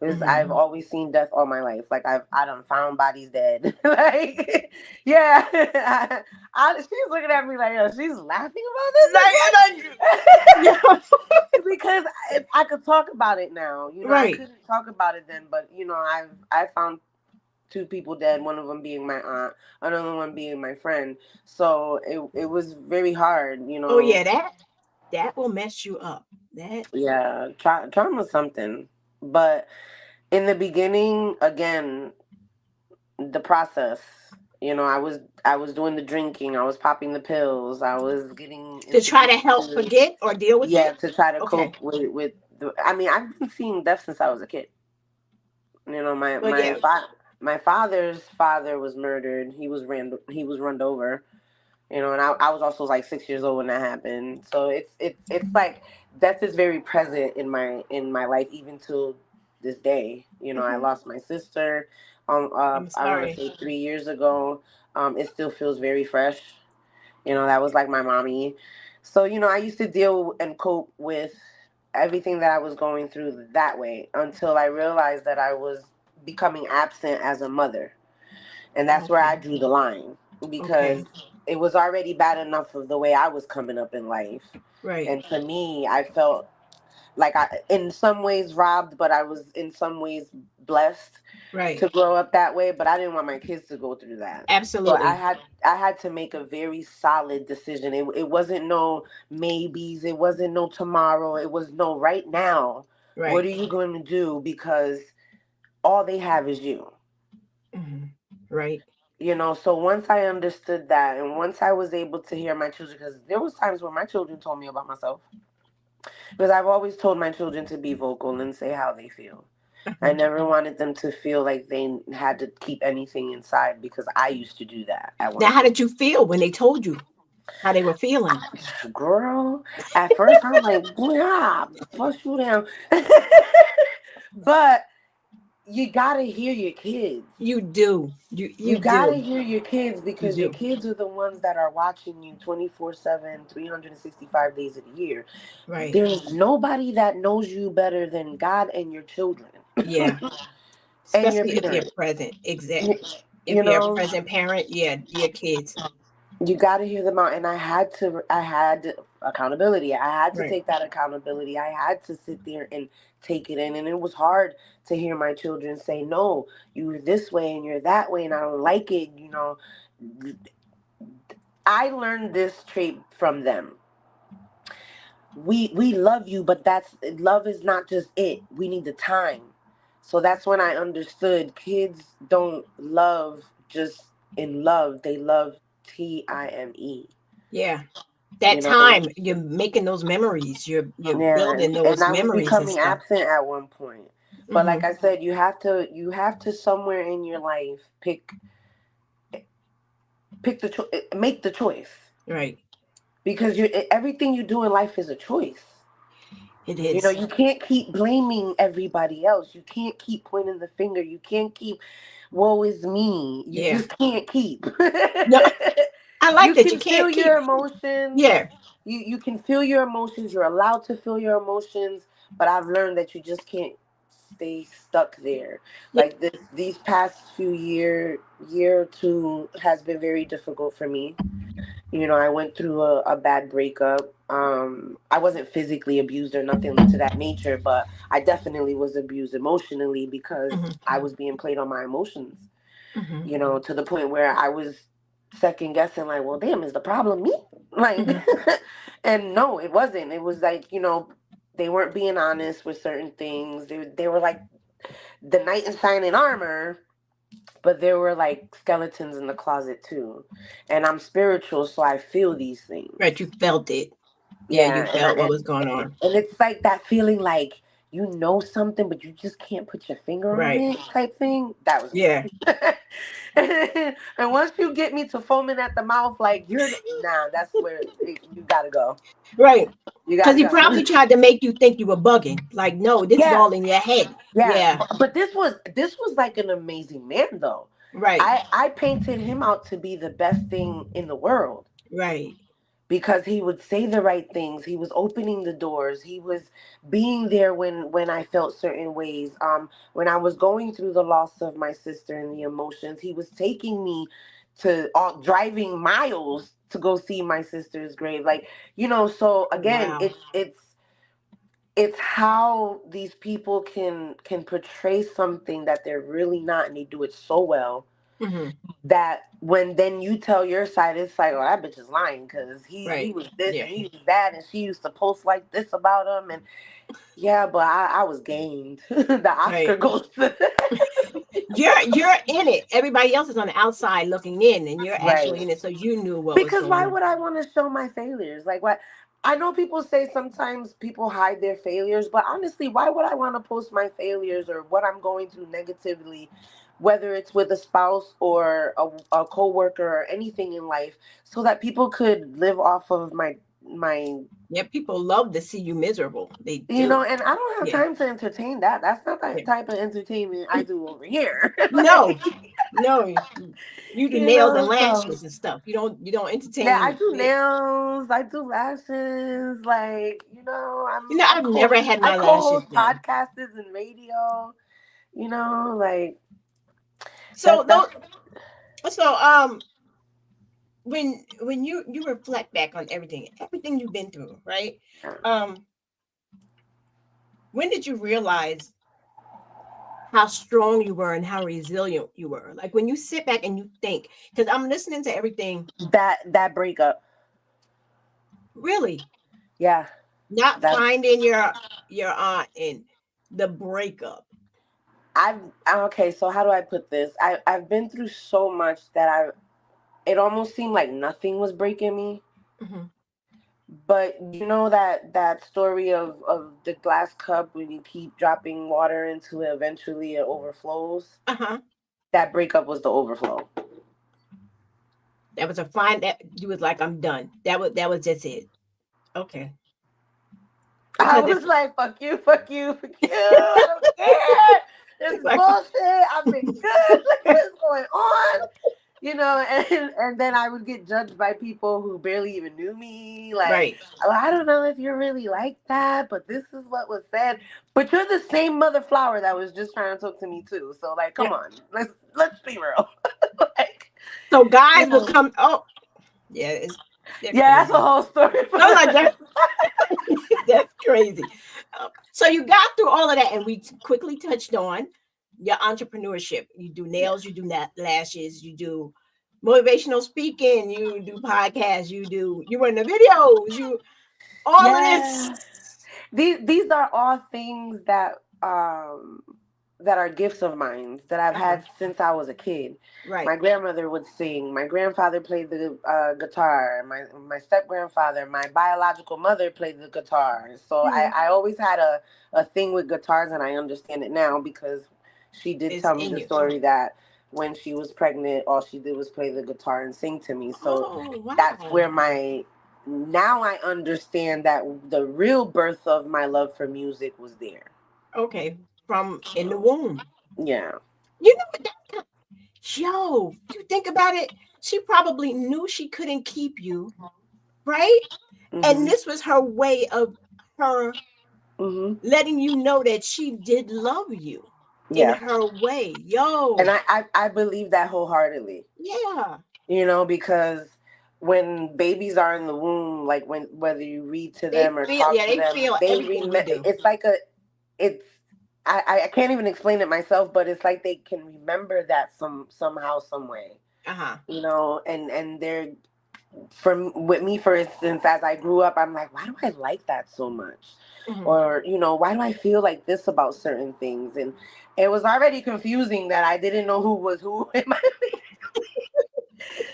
Because mhm. I've always seen death all my life. Like I done found bodies dead. Like yeah, she's looking at me like, yo, she's laughing about this. Like, Like yeah. what? Because I could talk about it now. You know, I Right. couldn't talk about it then, but you know, I found two people dead. One of them being my aunt, another one being my friend. So it was very hard. You Oh, know, yeah. That will mess you up. That, yeah, trauma something, but in the beginning, again, the process. You know, I was doing the drinking, I was popping the pills, I was getting to try to introduced help to, forget or deal with yeah, it. to try to Okay. cope with the, I mean, I've been seeing death since I was a kid. You know, Well, yeah. my father's father was murdered. He was run over. You know, and I was also like 6 years old when that happened. So it's like death is very present in my life even till this day. You know, I Mhm. lost my sister. I'm I want to sorry. say 3 years ago. It still feels very fresh. You know, that was like my mommy. So you know, I used to deal and cope with everything that I was going through that way until I realized that I was becoming absent as a mother, and that's where I Okay. drew the line because Okay. it was already bad enough of the way I was coming up in life. Right. And to me, I felt like I, in some ways, robbed, but I was in some ways blessed Right. to grow up that way. But I didn't want my kids to go through that. So Absolutely. I had to make a very solid decision. It wasn't no maybes. It wasn't no tomorrow. It was no right now. What Right. are you going to do? Because all they have is you. Mhm. Right. You know, so once I understood that, and once I was able to hear my children, because there was times where my children told me about myself, because I've always told my children to be vocal and say how they feel. I Mhm. never wanted them to feel like they had to keep anything inside, because I used to do that at one Now, how point. did you feel when they told you how they were feeling? Girl, at first I'm like, boy, bust you down. But you gotta hear your kids. You do. You You gotta do. hear your kids, You because your do. kids are the ones that are watching you 24/7, 365 days of the year. Right. There's nobody that knows you better than God and your children Yeah. and your Especially if you're parents. present. Exact. You, If you you're a know, present parent, yeah, your kids. you got to hear them out. And I had accountability. I had to Right. take that accountability. I had to sit there and take it in. And it was hard to hear my children say, no, you're this way and you're that way, and I don't like it. You know, I learned this trait from them. We love you, but that's love is not just it. We need the time. So that's when I understood kids don't love just in love. They love time. Yeah. You That know? time you're making those memories. You're Yeah, building and those I was memories and becoming stuff. absent at one point. But like Hmm. I said, you have to somewhere in your life pick make the choice, Right. because you everything you do in life is a choice. It You know, is. you can't keep blaming everybody else. You can't keep pointing the finger. You can't keep, woe is me. You Yeah. just can't keep. No, I like You that. You can can't feel your keep. emotions. Yeah. You can feel your emotions. You're allowed to feel your emotions, but I've learned that you just can't stay stuck there. Yeah. Like these past year or two has been very difficult for me. You know, I went through a bad breakup. I wasn't physically abused or nothing to that nature, but I definitely was abused emotionally, because Hmm. I was being played on my emotions, Hmm. you know, to the point where I was second guessing, like, well, damn, is the problem me? Like, Hmm. and no, it wasn't. It was like, you know, they weren't being honest with certain things. They were like the knight in shining armor, but there were like skeletons in the closet too. And I'm spiritual, so I feel these things. Right. You felt it. Yeah. You Yeah, felt what was going on. and it's like that feeling like you know something, but you just can't put your finger on Right. it type thing. That was me. Yeah. And once you get me to foaming at the mouth, like nah, that's where you gotta go. Right. You Because gotta he go. probably tried to make you think you were bugging. Like, no, this is Yeah, all in your head. yeah. Yeah. But this was like an amazing man though. Right. I painted him out to be the best thing in the world Right. because he would say the right things. He was opening the doors. He was being there when I felt certain ways. When I was going through the loss of my sister and the emotions, he was taking me to driving miles to go see my sister's grave. Like, so Oh, again, wow. it's how these people can portray something that they're really not, and they do it so well Hmm. that when then you tell your side, it's like, oh, that bitch is lying because he Right. was this Yeah. and he was that, and she used to post like this about him, and yeah, but I was gamed. The Oscar Right. goes to You're in it. Everybody else is on the outside looking in, and you're right. actually in it. So you knew what was Because going why on. would I want to show my failures? Like, what? I know people say sometimes people hide their failures, but honestly, why would I want to post my failures or what I'm going through negatively, whether it's with a spouse or a coworker or anything in life, so that people could live off of my Yeah, people love to see you miserable. They do. and I don't have Yeah. time to entertain that. That's not the Yeah. type of entertainment I do over here. No, Like, no. You do nails and so lashes and stuff. You don't yeah, I entertain. do nails, I do lashes, like, I I've never had I my lashes co-host done. podcasts and radio, like So that's those so when you reflect back on everything you've been through, right? Um, when did you realize how strong you were and how resilient you were? Like when you sit back and you think, because I'm listening to everything, that breakup. really, Yeah, not that finding your aunt and the breakup. I've okay, so how do I put this? I've been through so much that it almost seemed like nothing was breaking me. Hmm. But that story of the glass cup when you keep dropping water into it, eventually it overflows. Uh-huh. That breakup was the overflow. That was a fine that you was like, I'm done. That was just it. Okay. I Because was if like, fuck you, fuck you, fuck you. I don't care. This is like bullshit. I've been good. Like, what is going on? And then I would get judged by people who barely even knew me. Like, right. oh, I don't know if you're really like that, but this is what was said. But you're the same mother flower that was just trying to talk to me too. So like, come Yeah. on, let's be real. Like, So guys you will know, come. Oh, yeah, they're yeah, that's a crazy. whole story for I was like, that. that's crazy. So you got through all of that, and we quickly touched on your entrepreneurship. You do Yeah. nails, you do lashes, you do motivational speaking, you do podcasts, you run the videos, you all of this. Yeah. These are all things that are gifts of mine that I've Uh-huh. had since I was a kid. Right. My grandmother would sing. My grandfather played the guitar. My step grandfather, my biological mother played the guitar. So Mhm. I always had a thing with guitars, and I understand it now because she did It's tell me in the you. story that when she was pregnant, all she did was play the guitar and sing to me. So Oh that's wow. where now I understand that the real birth of my love for music was there. Okay. From in the So, womb. yeah. You know what that Joe, you think about it, she probably knew she couldn't keep you, right? And Mhm. this was her way of her Mhm. letting you know that she did love you in Yeah. her way. And Yo, I believe that wholeheartedly. yeah. Because when babies are in the womb, like when whether you read to them or talk to They them, feel they everything we do. it's like it's I can't even explain it myself, but it's like they can remember that somehow, some way. Uh-huh. And they're with me, for instance, as I grew up, I'm like, why do I like that so much? Hmm. Or, why do I feel like this about certain things? And it was already confusing that I didn't know who was who in my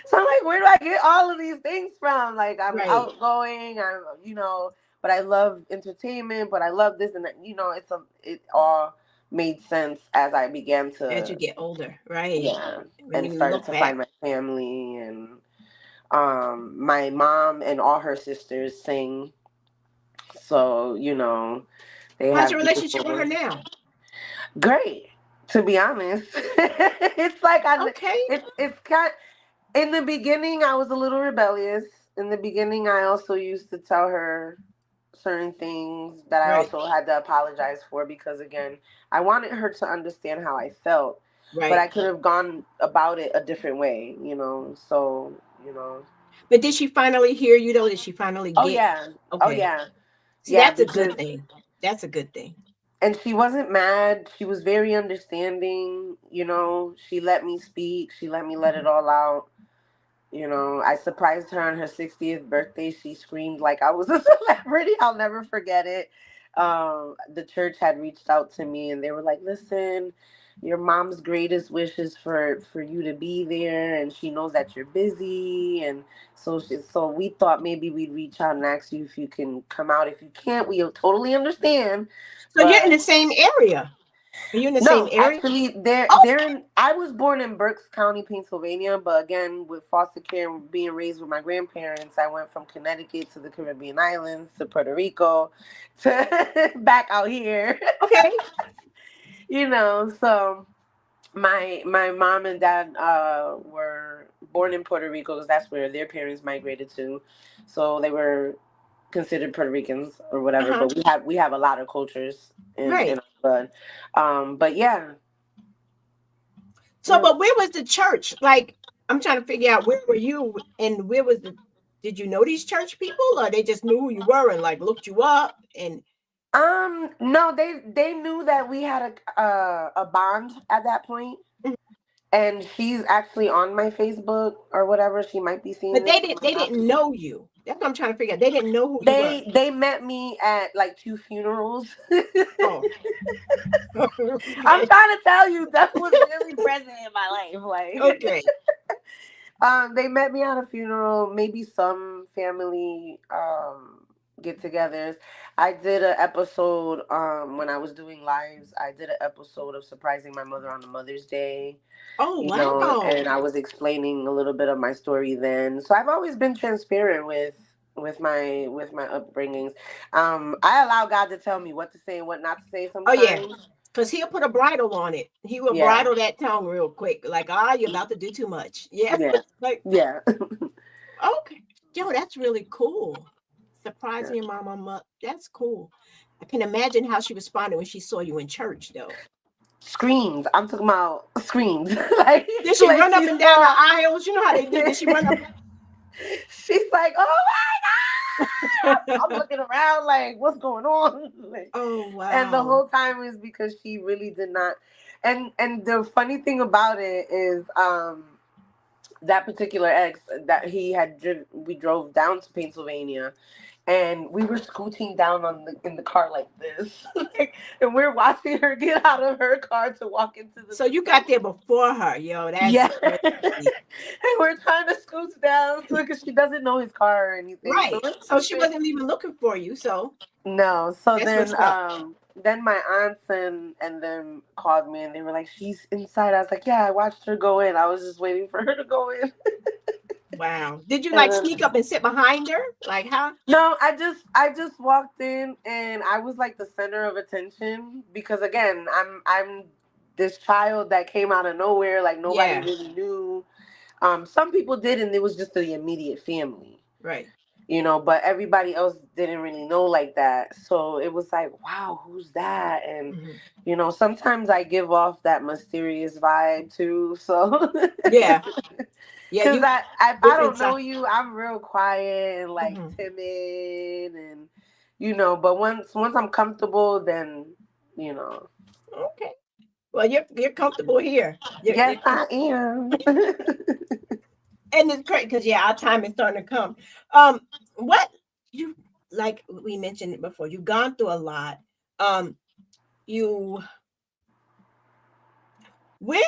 so I'm like, where do I get all of these things from? Like, I'm Right. outgoing, but but I love entertainment, but I love this and that. It all made sense as I began As you to, get older, right? yeah, When and you started look to find back. my family. And my mom and all her sisters sing, so they How's your have relationship with her beautiful. now? Great, to be honest. It's like Okay. it's kind. In the beginning, I was a little rebellious. In the beginning, I also used to tell her certain things that I Right. also had to apologize for, because again, I wanted her to understand how I felt, but I Right. could have gone about it a different way. So, But did she finally hear you though? Did she finally oh get yeah, oh okay? yeah, See, yeah, that's a because good thing. That's a good thing. and she wasn't mad. She was very understanding. She let me speak. She let me let it all out. I surprised her on her 60th birthday. She screamed like I was a celebrity. I'll never forget it. The church had reached out to me and they were like, listen, your mom's greatest wish is for you to be there, and she knows that you're busy. And so we thought maybe we'd reach out and ask you if you can come out. If you can't, we totally understand. So you're in But the same area. Are you in the same no, area? actually, they're Oh, they're in. I was born in Berks County, Pennsylvania, but again, with foster care and being raised with my grandparents, I went from Connecticut to the Caribbean islands to Puerto Rico to back out here. okay. So my mom and dad were born in Puerto Rico because that's where their parents migrated to, so they were considered Puerto Ricans or whatever. Uh-huh. But we have a lot of cultures in Right. our blood. But yeah. So, Yeah. but where was the church? Like, I'm trying to figure out where were you and where was the did you know these church people or they just knew who you were and like looked you up and No, they knew that we had a bond at that point, and she's actually on my Facebook or whatever. She might be seeing but this. they She didn't might they not didn't be. know you. That's what I'm trying to figure out. They didn't know who you were. They met me at like two funerals. Oh, I'm okay. trying to tell you, that was really present in my life. Like, Okay. they met me at a funeral, maybe some family get-togethers. I did an episode when I was doing lives. I did an episode of surprising my mother on the Mother's Day, Oh, wow. and I was explaining a little bit of my story then. So I've always been transparent with my upbringings. I allow God to tell me what to say and what not to say Oh, yeah. sometimes. Because he'll put a bridle on it. He will Yeah, bridle that tongue real quick. Like, you're about to do too much. Yeah. yeah, Like, yeah. okay. Yo, that's really cool. Surprising your mama. That's cool. I can imagine how she responded when she saw you in church, though. Screams. I'm talking about screams. like Did she like run up she and down the saw. aisles? You know how they do. Did she run up? She's like, oh my god! I'm looking around like, what's going on? Like, Oh, and the wow. whole time is because she really did not. And the funny thing about it is, that particular ex that we drove down to Pennsylvania, and we were scooting down in the car like this, and we're watching her get out of her car to walk into the So you got there before her, yo. That's yeah, crazy. and we're trying to scoot down so because she doesn't know his car or anything. So Right. we're So she scooting. wasn't even looking for you. So No, so that's what's up. then my aunts and them called me and they were like, she's inside. I was like, yeah, I watched her go in. I was just waiting for her to go in. Wow. Did you And like then sneak up and sit behind her? Like how? no, I just walked in and I was like the center of attention because again, I'm this child that came out of nowhere, like nobody Yeah. really knew. Some people did, and it was just the immediate family, Right. but everybody else didn't really know like that. So it was like, wow, who's that? And Mhm. sometimes I give off that mysterious vibe too. So Yeah. Yeah. because You if I different don't know side. you, I'm real quiet and like Mhm. timid, and but once I'm comfortable, then you know. Okay. Well, you're comfortable here. Yes, I am. And it's great because yeah, our time is starting to come. What you like we mentioned it before, you've gone through a lot. Um, you where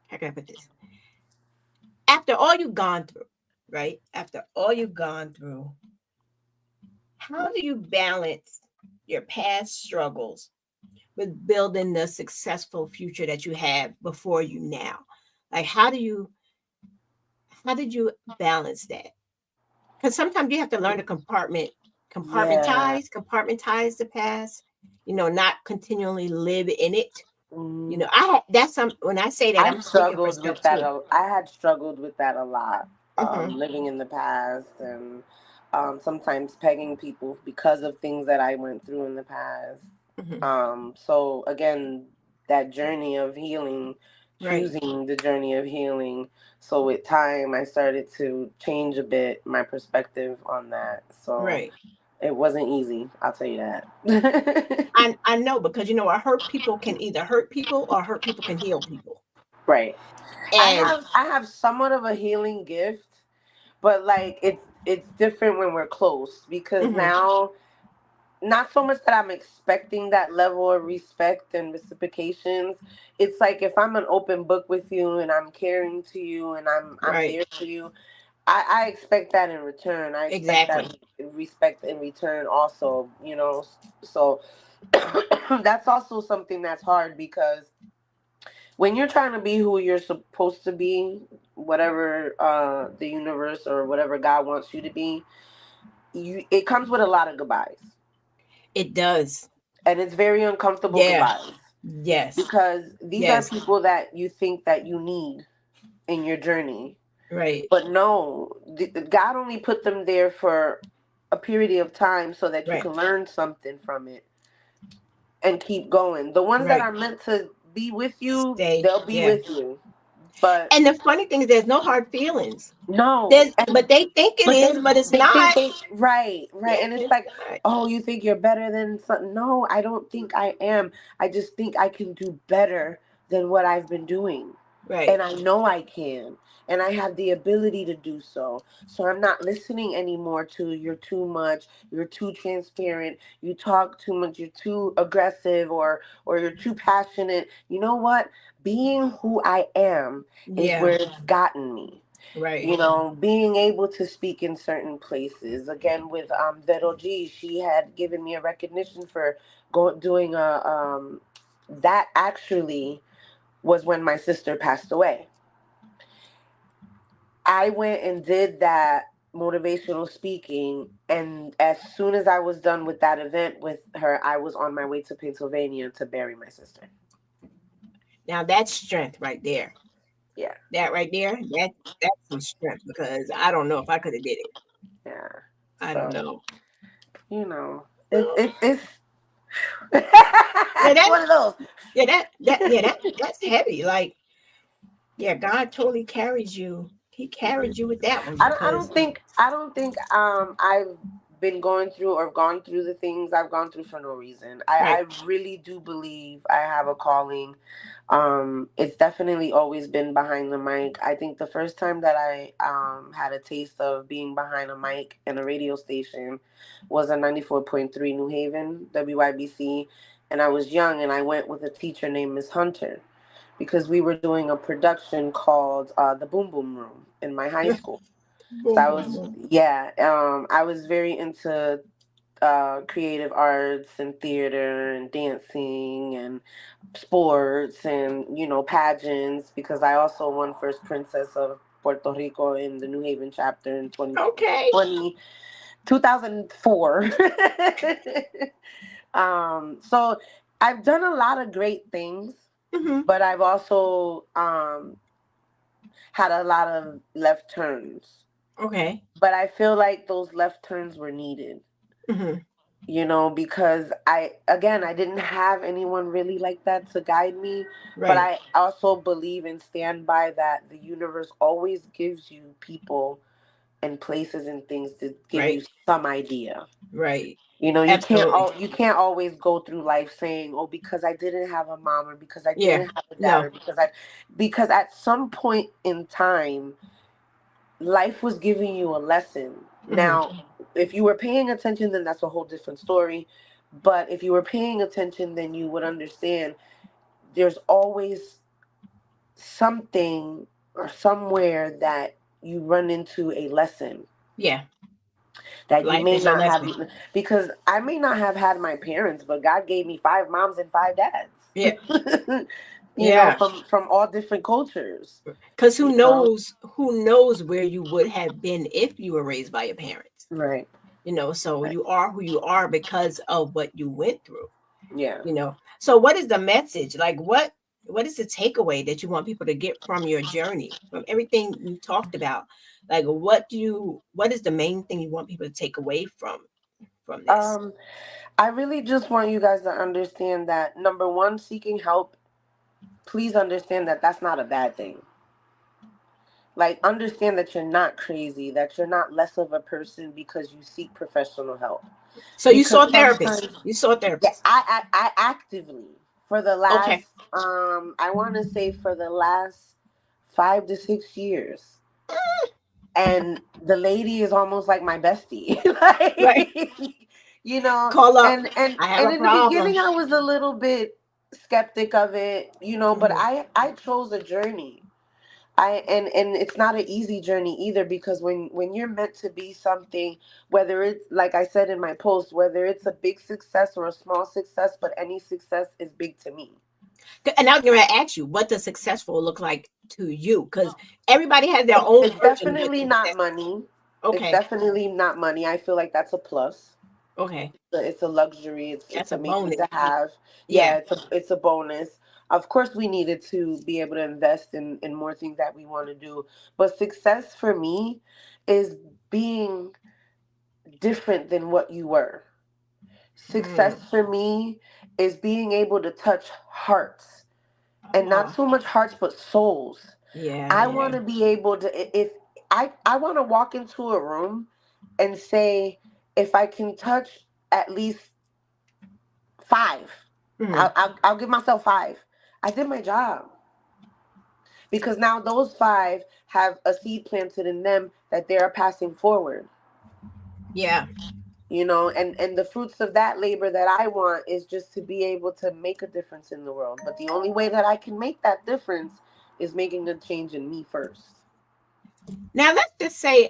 how can I put this? After all you've gone through, right? After all you've gone through, how do you balance your past struggles with building the successful future that you have before you now? Like, how did you balance that? Because sometimes you have to learn to Yeah. compartmentize the past, not continually live in it. Mm, That's some, when I say that, I'm speaking for self too. I had struggled with that a lot, Hmm. living in the past and sometimes pegging people because of things that I went through in the past. Hmm. So again, that journey of healing, Right, choosing the journey of healing. So with time, I started to change a bit my perspective on that. So right. it wasn't easy, I'll tell you that. I know, because a hurt people can either hurt people or hurt people can heal people. Right. And I have somewhat of a healing gift, but like it's different when we're close because hmm now not so much that I'm expecting that level of respect and reciprocations. It's like if I'm an open book with you and I'm caring to you and I'm right, there for you, I expect that in return. I expect that exactly. respect in return also, you know. So that's also something that's hard because when you're trying to be who you're supposed to be, whatever the universe or whatever God wants you to be, it comes with a lot of goodbyes, It does. and it's very uncomfortable Yeah. goodbyes Yes. because these are Yes. people that you think that you need in your journey, Right. but no, God only put them there for a period of time so that you Right. can learn something from it and keep going. The ones that Right. are meant to be with you, Stay. they'll be Yeah. with you, but And the funny thing is, there's no hard feelings. no. But they think it But is, but it's they think not. they right, Yeah, and it's it's like, not. oh, you think you're better than something? No, I don't think I am. I just think I can do better than what I've been doing, Right. and I know I can, and I have the ability to do so. So I'm not listening anymore to you're too much, you're too transparent, you talk too much, you're too aggressive, or you're too passionate. You know what? Being who I am is Yeah. where it's gotten me, Right. you know, being able to speak in certain places. Again, with Vero G, she had given me a recognition for doing a that actually was when my sister passed away. I went and did that motivational speaking, and as soon as I was done with that event with her, I was on my way to Pennsylvania to bury my sister. Now that's strength right there. Yeah, That right there, that's some strength, because I don't know if I could have did it. yeah. I don't So know. you know, it's Yeah, it's that one of those. that's heavy. Like, yeah, God totally carries you. He carried you with that one, because I don't think I've been going through or gone through the things I've gone through for no reason. right. I really do believe I have a calling. It's definitely always been behind the mic. I think the first time that I had a taste of being behind a mic in a radio station was a 94.3 New Haven, WYBC, and I was young and I went with a teacher named Miss Hunter because we were doing a production called the Boom Boom Room in my high school. So Boom, boom, boom. I was very into creative arts and theater and dancing and sports and, you know, pageants because I also won first princess of Puerto Rico in the New Haven chapter in Okay. 2004. So I've done a lot of great things, Hmm. but I've also had a lot of left turns. Okay. But I feel like those left turns were needed, Hmm. you know, because I didn't have anyone really like that to guide me. But Right. I also believe and stand by that the universe always gives you people and places and things to give you Right. some idea. Right. You know, Absolutely. you can't always go through life saying, "Oh, because I didn't have a mom or because I Yeah. didn't have a dad No. or because at some point in time life was giving you a lesson." Hmm. Now, if you were paying attention, then that's a whole different story. But if you were paying attention, then you would understand there's always something or somewhere that you run into a lesson. Yeah. that you Life may is a not have, lesson. because I may not have had my parents, but God gave me 5 moms and 5 dads. Yeah. You know, Yeah. from all different cultures. Because You know, who knows where you would have been if you were raised by your parents. right, So right, you are who you are because of what you went through. yeah. So what is the message? Like what is the takeaway that you want people to get from your journey, from everything you talked about? Like what is the main thing you want people to take away from this? Um, I really just want you guys to understand that, number one, seeking help. Please understand that that's not a bad thing. Like, understand that you're not crazy, that you're not less of a person because you seek professional help. So you Because saw therapists. sometimes, You saw yeah, therapists. I actively, for the Okay. last, I want to say for the last 5 to 6 years, and the lady is almost like my bestie. Right. Like, you know, Call up. and I have and a in the problem. beginning I was a little bit skeptic of it, but Mhm. I chose a journey. And it's not an easy journey either, because when you're meant to be something, whether it's, like I said in my post, whether it's a big success or a small success, but any success is big to me. And I'm going to ask you, what does successful look like to you? Because everybody has their own It's version of what definitely not success. money. It's Okay. definitely not money. I feel like that's a plus. Okay. It's a luxury. It's That's a amazing bonus. to have. Yeah. Yeah, it's a bonus. Of course, we needed to be able to invest in more things that we want to do. But success for me is being different than what you were. Success Mm. for me is being able to touch hearts, and not Oh, so much hearts, but souls. yeah, I yeah. want to be able to, if I want to walk into a room and say, if I can touch at least five, Mhm. I'll give myself five. I did my job, because now those five have a seed planted in them that they are passing forward. Yeah. And the fruits of that labor that I want is just to be able to make a difference in the world. But the only way that I can make that difference is making a change in me first. Now let's just say,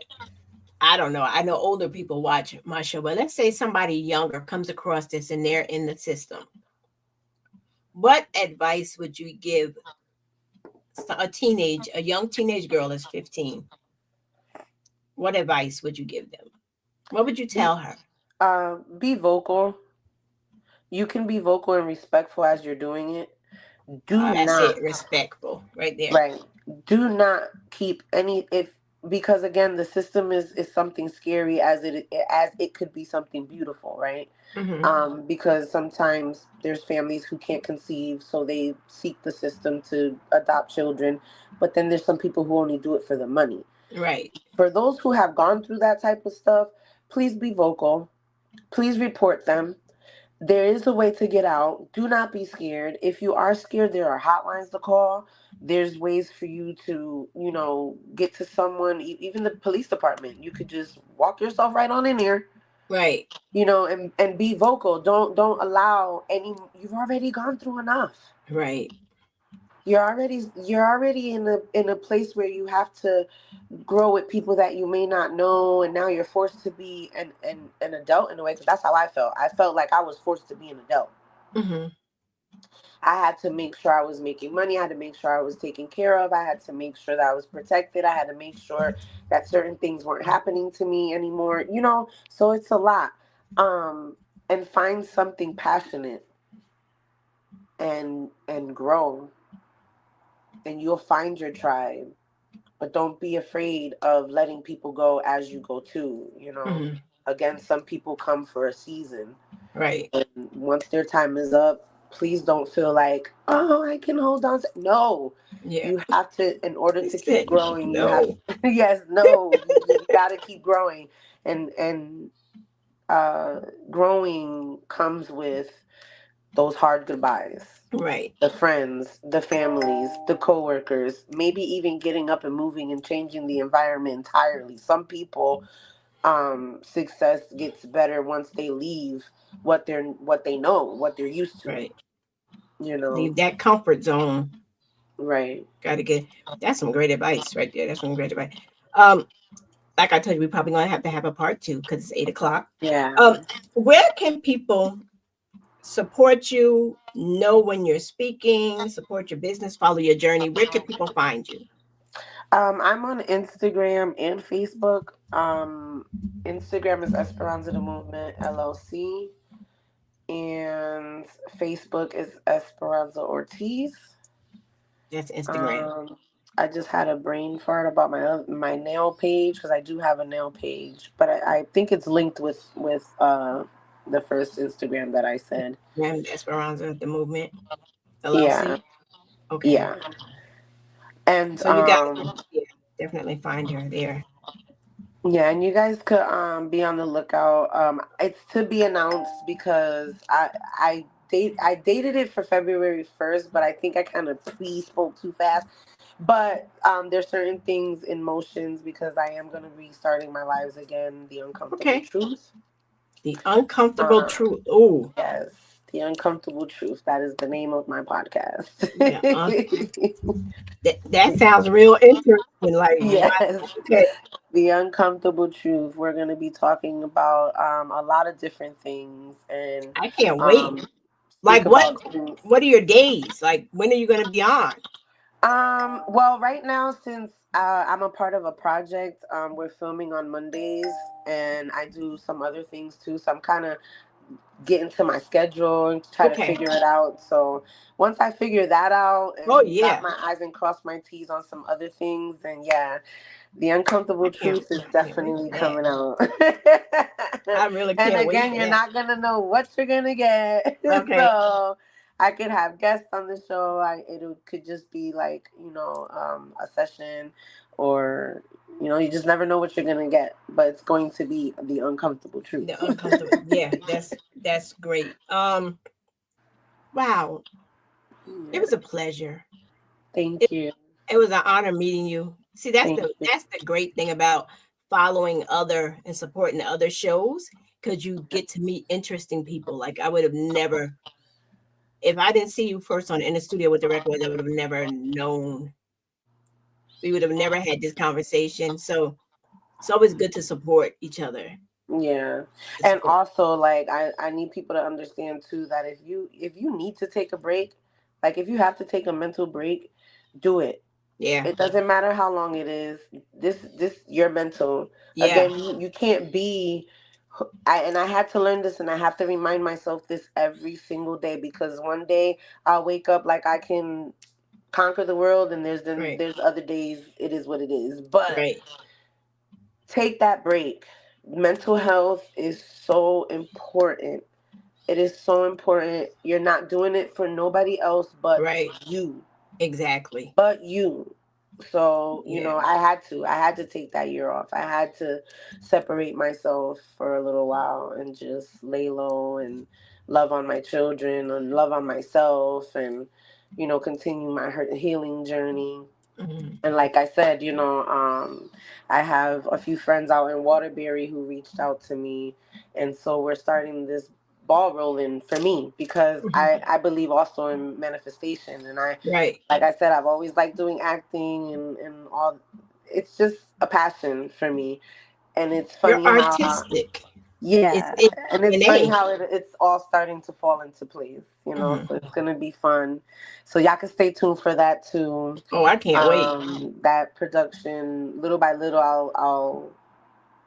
I don't know. I know older people watch my show, but let's say somebody younger comes across this and they're in the system. What advice would you give a young teenage girl is 15? What advice would you give them? What would you Be tell her? be vocal. You can be vocal and respectful as you're doing it. Do That's not, it. Respectful right there. right. Do not keep any, if, because again, the system is something scary, as it could be something beautiful, right? Hmm. Because sometimes there's families who can't conceive, so they seek the system to adopt children. But then there's some people who only do it for the money. Right. For those who have gone through that type of stuff, please be vocal. Please report them. There is a way to get out. Do not be scared. If you are scared, there are hotlines to call. There's ways for you to, get to someone, even the police department. You could just walk yourself right on in there, Right. and be vocal. Don't allow any. You've already gone through enough. Right. You're already in a place where you have to grow with people that you may not know, and now you're forced to be an adult in a way, because that's how I felt like I was forced to be an adult. Hmm. I had to make sure I was making money. I had to make sure I was taken care of. I had to make sure that I was protected. I had to make sure that certain things weren't happening to me anymore. So it's a lot. And find something passionate, and grow, and you'll find your tribe. But don't be afraid of letting people go as you go too. Hmm. Again, some people come for a season, Right. and once their time is up, please don't feel like, oh, I can hold on to. No, Yeah. you have to, in order He to keep said growing, you have no. yes, no, you got to keep growing. And growing comes with those hard goodbyes. Right. The friends, the families, the coworkers, maybe even getting up and moving and changing the environment entirely. Some people, success gets better once they leave what they know, what they're used to. Right. You know, Leave that comfort zone. right? Got to get. That's some great advice right there. That's some great advice. Um, like I told you, we're probably gonna have to have a part 2 because it's 8 o'clock. Yeah. Where can people support you, know when you're speaking, support your business, follow your journey? Where can people find you? I'm on Instagram and Facebook. Instagram is Esperanza the Movement LLC, and Facebook is Esperanza Ortiz. That's Instagram. Um, I just had a brain fart about my nail page because I do have a nail page, but I think it's linked with the first Instagram that I said. And Esperanza, the movement, Yeah, LLC. Okay. yeah, and So you guys can, yeah, definitely find her there. yeah, and you guys could be on the lookout. It's to be announced because I dated it for February 1st, but I think I kind of spoke too fast. But there's certain things in motions because I am gonna be starting my lives again. The uncomfortable Okay. truth. The uncomfortable Uh, truth. Oh, yes, the uncomfortable truth. That is the name of my podcast. the that sounds real interesting. Like, wow. Yes. Okay. The uncomfortable truth. We're going to be talking about a lot of different things and I can't wait. um, Like, speak about things. what are your days? Like, when are you going to be on? Well, right now, since I'm a part of a project, we're filming on Mondays, and I do some other things too. So I'm kind of getting to my schedule and try to Okay. figure it out. So once I figure that out Oh, and dot yeah. my I's and cross my T's on some other things, then yeah, the uncomfortable truth is I can't wait definitely for that. coming out. I really And can't wait again, for you're that. not gonna know what you're gonna get. Okay. So I could have guests on the show. Could just be like, a session, or you just never know what you're gonna get. But it's going to be the uncomfortable truth. The uncomfortable. Yeah, that's great. Wow. It Yeah. was a pleasure. Thank you. It was an honor meeting you. See, Thank you. that's the great thing about following other and supporting other shows, because you get to meet interesting people. Like, I would have never, if I didn't see you first on in the studio with the record, I would have never known. We would have never had this conversation. So it's always good to support each other. Yeah. To And support. also, like, I need people to understand too that if you need to take a break, like if you have to take a mental break, do it. Yeah. It doesn't matter how long it is. This Your mental. Yeah. Again, you can't be I had to learn this, and I have to remind myself this every single day, because one day I'll wake up like I can conquer the world, and Right. there's other days it is what it is. But Right. take that break. Mental health is so important. It is so important. You're not doing it for nobody else but Right. you. Exactly. But you. So, Yeah. I had to take that year off. I had to separate myself for a little while and just lay low and love on my children and love on myself, and continue my healing journey. Mhm. And like I said, I have a few friends out in Waterbury who reached out to me, and so we're starting this ball rolling for me, because Mhm. I believe also in manifestation, and Right. like I said, I've always liked doing acting and all. It's just a passion for me, and it's You're funny how artistic. It's yeah, in and it's funny DNA. how it's all starting to fall into place, Mhm. so it's gonna be fun. So y'all can stay tuned for that too. Oh, I can't wait. That production, little by little, I'll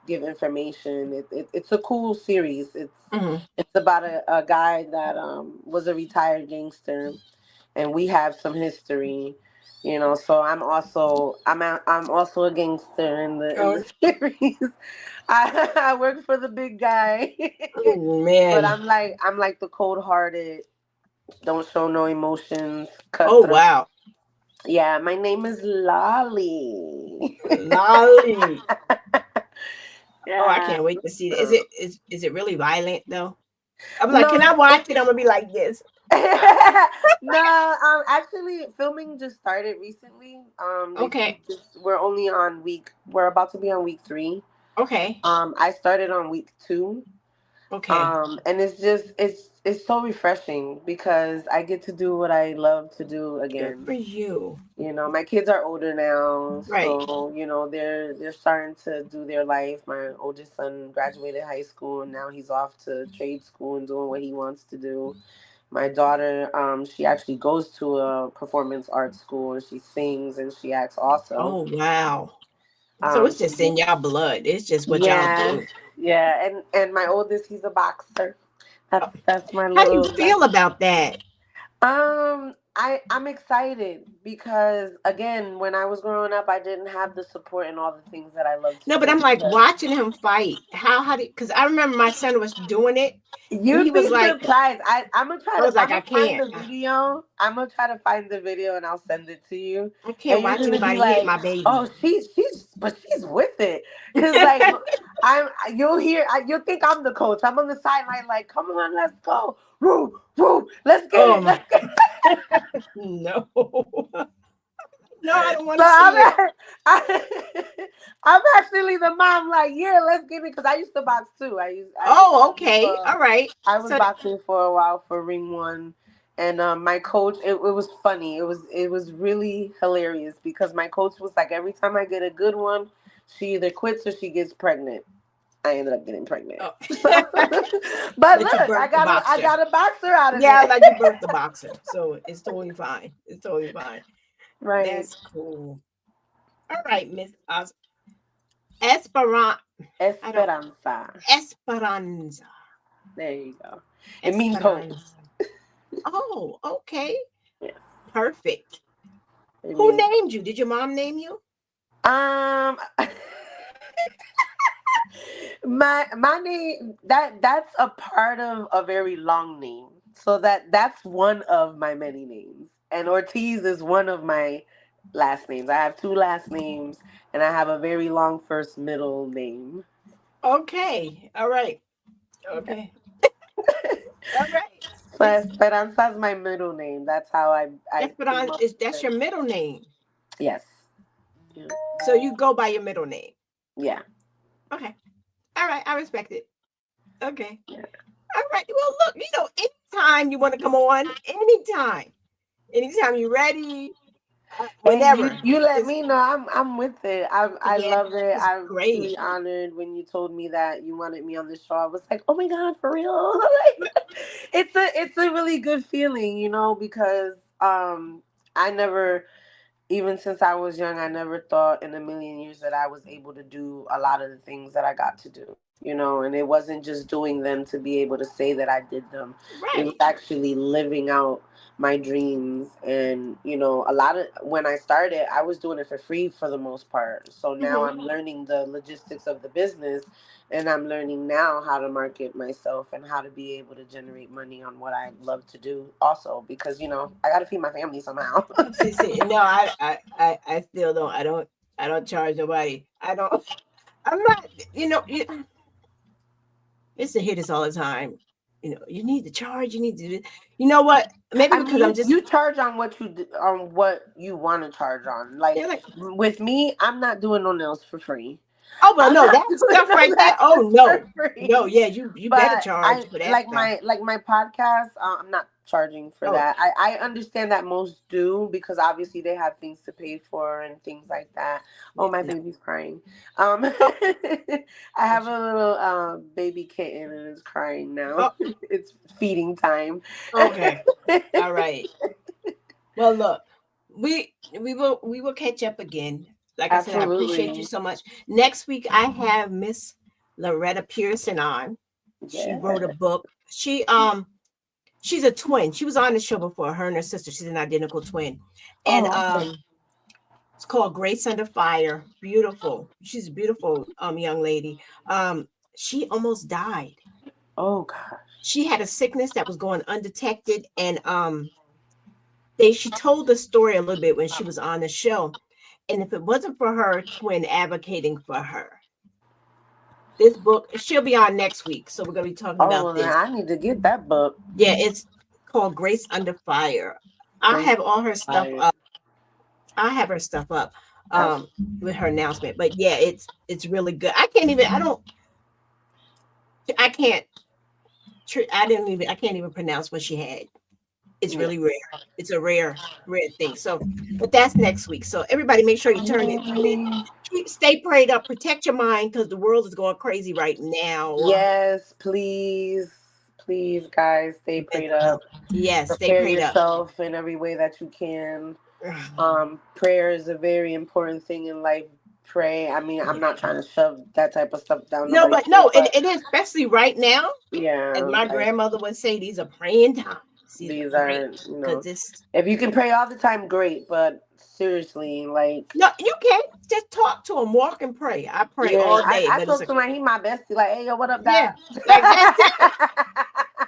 give information. It's a cool series. Mhm. It's about a guy that was a retired gangster, and we have some history. So I'm also a gangster in the Oh, series. I work for the big guy, oh, but man. I'm like the cold hearted, don't show no emotions, Oh, cutthroat. wow. Yeah, my name is Lolly. Lolly. Oh, I Yeah. can't wait to see it. Is it really violent though? I'm like, No, can I watch it? I'm gonna be like this. no. Actually, filming just started recently. Okay. We're about to be on week 3. Okay. I started on week 2. Okay. And it's so refreshing because I get to do what I love to do Good again. for you. You know, my kids are older now, Right. so you know they're starting to do their life. My oldest son graduated high school, and now he's off to trade school and doing what he wants to do. My daughter, she actually goes to a performance arts school, and she sings and she acts also. Oh, wow. So it's She just in did, y'all blood. It's just what y'all yeah, do. yeah, and my oldest, he's a boxer. Uh, That's my How do you little. feel about that? I'm excited because again, when I was growing up, I didn't have the support and all the things that I love to No, but do. I'm like watching him fight. How did, because I remember my son was doing it and he You'd was be like, surprised. I was like, I'm I gonna find can't. the video. I'm gonna try to find the video and I'll send it to you. I can't And you're watch gonna be anybody hit like, my baby. oh, she's with it. Cause like I'm, you'll think I'm the coach. I'm on the sideline, like, come on, let's go, woo, woo, let's get Oh it, my, let's get it. no. No, I don't want So to see it. I, I'm actually the mom. Like, yeah, let's get it. Because I used to box too. I was Oh, boxing okay. for All right. I was So, boxing for a while for Ring One, and my coach. It was funny. It was really hilarious because my coach was like, every time I get a good one, she either quits or she gets pregnant. I ended up getting pregnant. oh. So, but But you look, birthed the I boxer. got a boxer out of Yeah, it. like you birthed the boxer. So it's totally fine. It's totally fine. Right. That's cool. All right, Miss Esperanza. I don't Esperanza. Esperanza. There you go. It means hope. Esperanza. Oh, okay. Yes. Perfect. It Who means named you? Did your mom name you? um my name, that's a part of a very long name. So that's one of my many names. And Ortiz is one of my last names. I have two last names and I have a very long first middle name. Okay. All right. Okay. All right. So It's Esperanza is my middle name. That's how I came Esperanza up is with that's it. your middle name. Yes. Yeah. So you go by your middle name. Yeah. Okay. All right. I respect it. Okay. Yeah. All right. Well, look, anytime you want to come on, anytime you're ready, Hey, you whenever. you let Just me know. I'm with it. I yeah, love it. it's I'm great. truly honored when you told me that you wanted me on the show. I was like, oh my god, for real. It's a really good feeling, because I never, even since I was young, I never thought in a million years that I was able to do a lot of the things that I got to do. And it wasn't just doing them to be able to say that I did them. It was Right. actually living out my dreams. And, a lot of when I started, I was doing it for free for the most part. So now Hmm. I'm learning the logistics of the business and I'm learning now how to market myself and how to be able to generate money on what I love to do also because, I got to feed my family somehow. See, no, I still don't. I don't charge nobody. I don't. I'm not. It's to hear this all the time. You need to charge. You need to. You know what? Maybe I mean, because I'm you just. charge on what you want to charge on. Like They're like, with me, I'm not doing no nails for free. oh well, I'm no, not that doing stuff no right there. Oh lashes for no, no, free. yeah, you better But charge I for that like stuff. my podcast. I'm not charging for Oh, that. I understand that most do because obviously they have things to pay for and things like that. Oh, yeah, my no. baby's crying. Oh, I have a little baby kitten and it's crying now. oh, It's feeding time. okay, all right. Well, look, we will catch up again. Like I said, I appreciate you Absolutely. so much. Next week I have Miss Loretta Pearson on. She Yeah. wrote a book. She's a twin. She was on the show before. Her and her sister. She's an identical twin, and Oh, awesome. it's called Grace Under Fire. Beautiful. She's a beautiful young lady. She almost died. Oh gosh. She had a sickness that was going undetected, and she told the story a little bit when she was on the show. And if it wasn't for her twin advocating for her, this book, she'll be on next week. So we're going to be talking Oh, about well, then this. I need to get that book. Yeah, it's called Grace Under Fire. I Grace have all her stuff Fire. up. I have her stuff up with her announcement. But yeah, it's really good. I can't. I can't even pronounce what she had. It's Yeah. really rare. It's a rare thing. So, but that's next week. So everybody make sure you stay prayed up, protect your mind, because the world is going crazy right now. Yes, please, please, guys, stay prayed Mental health. up. Yes, stay Prepare prayed up. yourself in every way that you can. Prayer is a very important thing in life. Pray. I mean, I'm not trying to shove that type of stuff down No, nobody's but no, throat, but it is, especially right now. yeah, As my like grandmother would say, these are praying times. These are these praying, are, because this. if you can pray all the time, great. But seriously, like, No, you can't just talk to him, walk and pray. I pray yeah, all day, I but it's talk a, to him like he my bestie. Like, hey, yo, what up, yeah, dad? like that's it.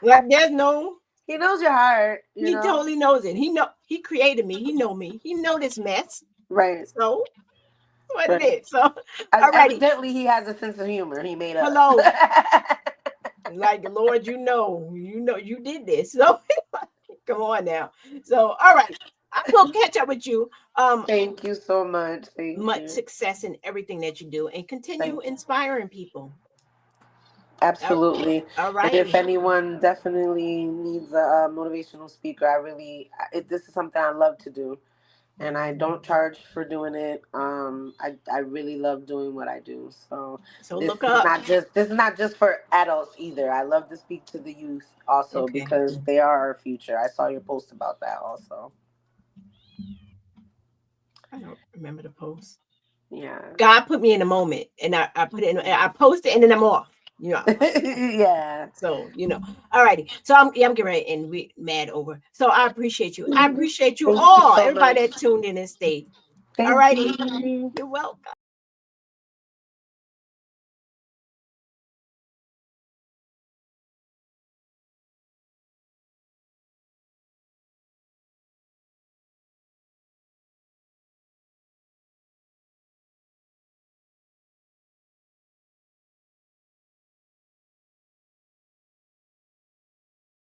Like there's no. He knows your heart, you He know. totally knows it. He created me. He know me. He know this mess. Right, So what it right. is. So alrighty. Evidently, he has a sense of humor. He made us. Hello. Like the Lord, you did this. So come on now. So all right. I will catch up with you. Thank you so much. Thank Much you. success in everything that you do, and continue Thank you. inspiring people. Absolutely. All And if righty. anyone definitely needs a motivational speaker, this is something I love to do, and I don't charge for doing it. I really love doing what I do. So So look up. this is not just for adults either. I love to speak to the youth also Okay. because they are our future. I saw your post about that also. I don't remember the post. Yeah. God put me in a moment, and I put it in. I posted, and then I'm off. Yeah. So all righty. So I'm getting ready, and we mad over. So I appreciate you. I appreciate you Thank you all, so everybody much. that tuned in and stayed. All Thank righty. you. You're welcome.